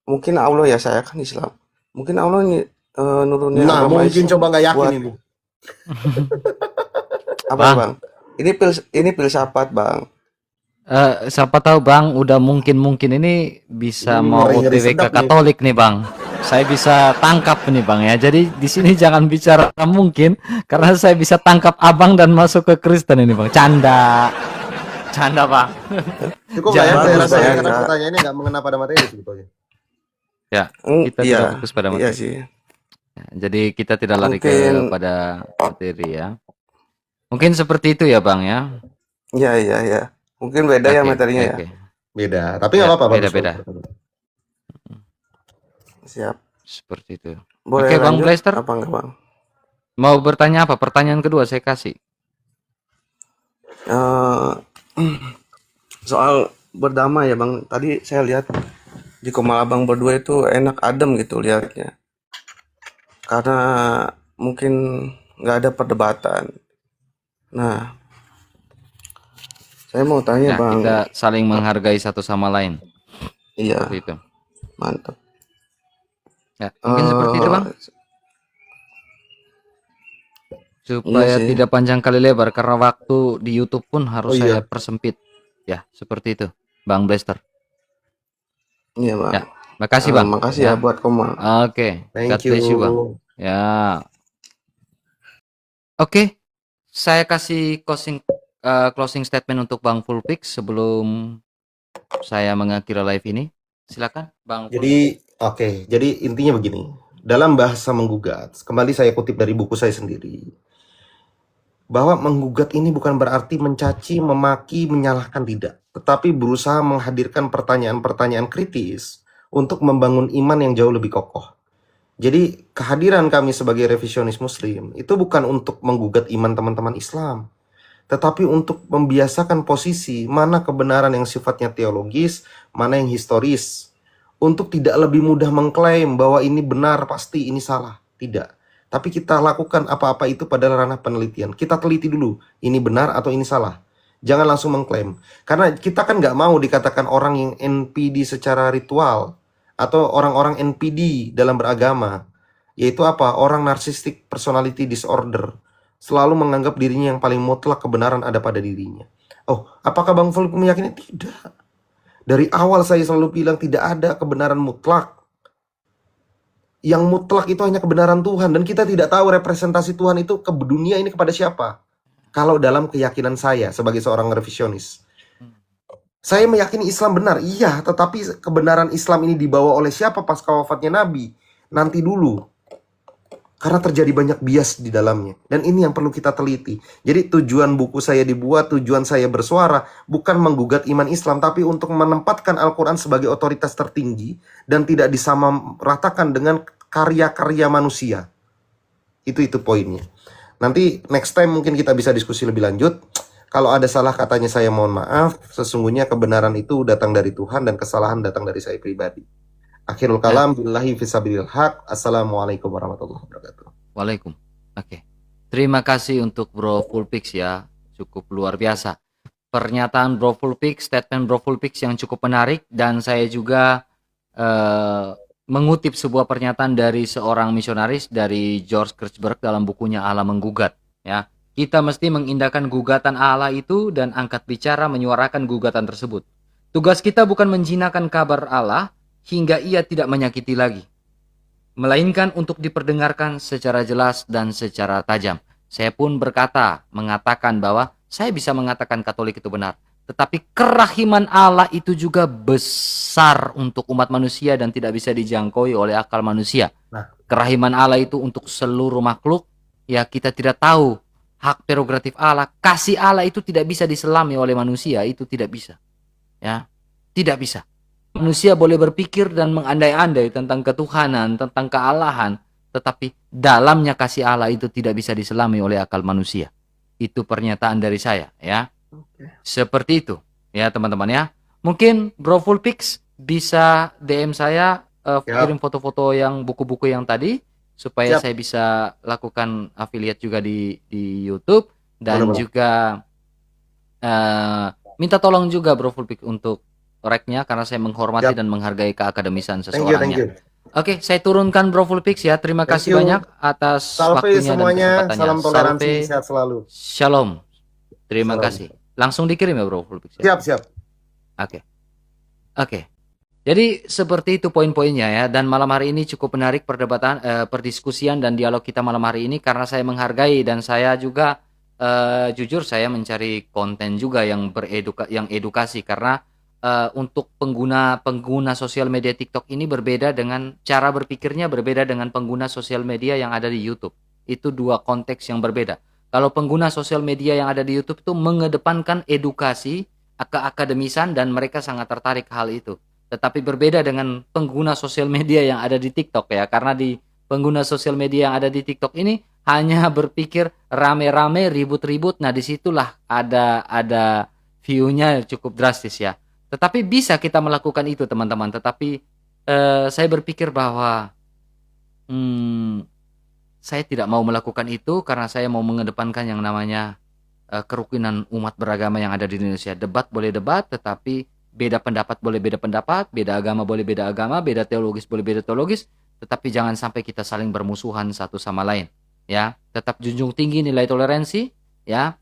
mungkin Allah ya, saya kan Islam. Mungkin Allah nurunin Nah, agama mungkin Islam coba nggak yakin buat ini. apa Bang, bang? Ini filsafat bang. siapa tahu Bang, udah mungkin ini bisa mau Ngeri-ngeri OTW ke sedap nih. Katolik nih Bang. Saya bisa tangkap nih Bang ya. Jadi di sini jangan bicara mungkin, karena saya bisa tangkap Abang dan masuk ke Kristen ini Bang. Canda Bang. Cukup nggak ya? Saya Bagus rasa bang ya, ya, karena nggak. pertanyaannya nggak mengena pada materi sebetulnya. Ya, kita Iya, tidak fokus pada iya materi. sih. Jadi kita tidak lari Mungkin, pada materi ya. Mungkin seperti itu ya Bang ya. iya. Mungkin beda ya Oke, materinya ya. oke. Beda, tapi nggak Ya, apa-apa, bagus. beda-beda. Siap. Seperti itu. Boleh Oke, Bang lanjut Blaster, apa enggak bang? mau bertanya apa? Pertanyaan kedua saya kasih. Eh, soal berdamai ya bang. Tadi saya lihat di Komal Abang berdua itu enak adem gitu lihatnya. Karena mungkin nggak ada perdebatan. Nah, saya mau tanya Ya, bang. kita saling menghargai satu sama lain. Iya, Seperti itu. mantap. Ya, mungkin seperti itu Bang. Iya Supaya sih. tidak panjang kali lebar karena waktu di YouTube pun Oh harus saya iya, persempit. Ya, seperti itu, Bang Blaster. Iya bang. Ya, makasih Bang. Makasih ya Ya, buat Komal. oke. God thank bless you Bang. you. Ya, oke. Saya kasih closing statement untuk Bang Fulpix sebelum saya mengakhiri live ini. Silakan, Bang Fulpix. Jadi, oke, jadi intinya begini. Dalam bahasa menggugat, kembali saya kutip dari buku saya sendiri, bahwa menggugat ini bukan berarti mencaci, memaki, menyalahkan, tidak. Tetapi berusaha menghadirkan pertanyaan-pertanyaan kritis untuk membangun iman yang jauh lebih kokoh. Jadi kehadiran kami sebagai revisionis muslim itu bukan untuk menggugat iman teman-teman Islam, tetapi untuk membiasakan posisi mana kebenaran yang sifatnya teologis, mana yang historis, untuk tidak lebih mudah mengklaim bahwa ini benar pasti ini salah. Tidak. Tapi kita lakukan apa-apa itu pada ranah penelitian. Kita teliti dulu, ini benar atau ini salah. Jangan langsung mengklaim. Karena kita kan nggak mau dikatakan orang yang NPD secara ritual, atau orang-orang NPD dalam beragama. Yaitu apa? Orang narcissistic personality disorder. Selalu menganggap dirinya yang paling mutlak, kebenaran ada pada dirinya. Oh, apakah Bang Fulip meyakini? Tidak. Dari awal saya selalu bilang tidak ada kebenaran mutlak. yang mutlak itu hanya kebenaran Tuhan, dan kita tidak tahu representasi Tuhan itu ke dunia ini kepada siapa. Kalau dalam keyakinan saya sebagai seorang revisionis, saya meyakini Islam benar, iya, tetapi kebenaran Islam ini dibawa oleh siapa pasca wafatnya Nabi? Nanti dulu. Karena terjadi banyak bias di dalamnya. Dan ini yang perlu kita teliti. Jadi tujuan buku saya dibuat, tujuan saya bersuara, bukan menggugat iman Islam, tapi untuk menempatkan Al-Quran sebagai otoritas tertinggi dan tidak disamaratakan dengan karya-karya manusia. Itu poinnya. Nanti next time mungkin kita bisa diskusi lebih lanjut. Kalau ada salah katanya saya mohon maaf. Sesungguhnya kebenaran itu datang dari Tuhan dan kesalahan datang dari saya pribadi. Akhirul kalam, billahi fisabilil haq. Assalamualaikum warahmatullahi wabarakatuh. Waalaikum. Oke. Terima kasih untuk Bro Fullpix ya. Cukup luar biasa. Pernyataan Bro Fullpix, statement Bro Fullpix yang cukup menarik, dan saya juga mengutip sebuah pernyataan dari seorang misionaris dari George Kirchberg dalam bukunya Allah Menggugat ya. Kita mesti mengindahkan gugatan Allah itu dan angkat bicara menyuarakan gugatan tersebut. Tugas kita bukan menjinakkan kabar Allah hingga ia tidak menyakiti lagi, melainkan untuk diperdengarkan secara jelas dan secara tajam. Saya pun mengatakan bahwa saya bisa mengatakan Katolik itu benar, tetapi kerahiman Allah itu juga besar untuk umat manusia dan tidak bisa dijangkau oleh akal manusia. Kerahiman Allah itu untuk seluruh makhluk, ya kita tidak tahu hak prerogatif Allah, kasih Allah itu tidak bisa diselami oleh manusia, itu tidak bisa. Ya, tidak bisa. Manusia boleh berpikir dan mengandai-andai tentang ketuhanan, tentang kealahan, tetapi dalamnya kasih Allah itu tidak bisa diselami oleh akal manusia. Itu pernyataan dari saya ya. Seperti itu ya teman-teman ya. Mungkin Bro Fullpix bisa DM saya, kirim foto-foto yang buku-buku yang tadi supaya saya bisa lakukan affiliate juga di YouTube, dan juga minta tolong juga Bro Fullpix untuk reknya, karena saya menghormati dan menghargai keakademisan seseorangnya. Oke, saya turunkan Bro Fullpix ya. Terima kasih banyak atas waktunya semuanya, dan kesempatannya. salam toleransi, sehat selalu. Shalom. Terima kasih. Langsung dikirim ya Bro Fullpix ya? Siap. Oke. Jadi seperti itu poin-poinnya ya. Dan malam hari ini cukup menarik perdiskusian dan dialog kita malam hari ini, karena saya menghargai dan saya juga jujur saya mencari konten juga yang edukasi, karena untuk pengguna sosial media TikTok ini berbeda dengan cara berpikirnya, berbeda dengan pengguna sosial media yang ada di YouTube. Itu dua konteks yang berbeda. Kalau pengguna sosial media yang ada di YouTube itu mengedepankan edukasi, keakademisan, dan mereka sangat tertarik hal itu. Tetapi berbeda dengan pengguna sosial media yang ada di TikTok ya, karena di pengguna sosial media yang ada di TikTok ini hanya berpikir rame-rame, ribut-ribut. Nah disitulah ada view-nya cukup drastis ya. Tetapi bisa kita melakukan itu teman-teman. Tetapi saya berpikir bahwa saya tidak mau melakukan itu, karena saya mau mengedepankan yang namanya kerukunan umat beragama yang ada di Indonesia. Debat boleh debat, tetapi beda pendapat boleh beda pendapat, beda agama boleh beda agama, beda teologis boleh beda teologis, tetapi jangan sampai kita saling bermusuhan satu sama lain. Ya, tetap junjung tinggi nilai toleransi, ya,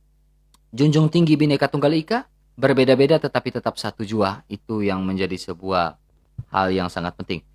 junjung tinggi Bhinneka Tunggal Ika, berbeda-beda tetapi tetap satu jua. Itu yang menjadi sebuah hal yang sangat penting.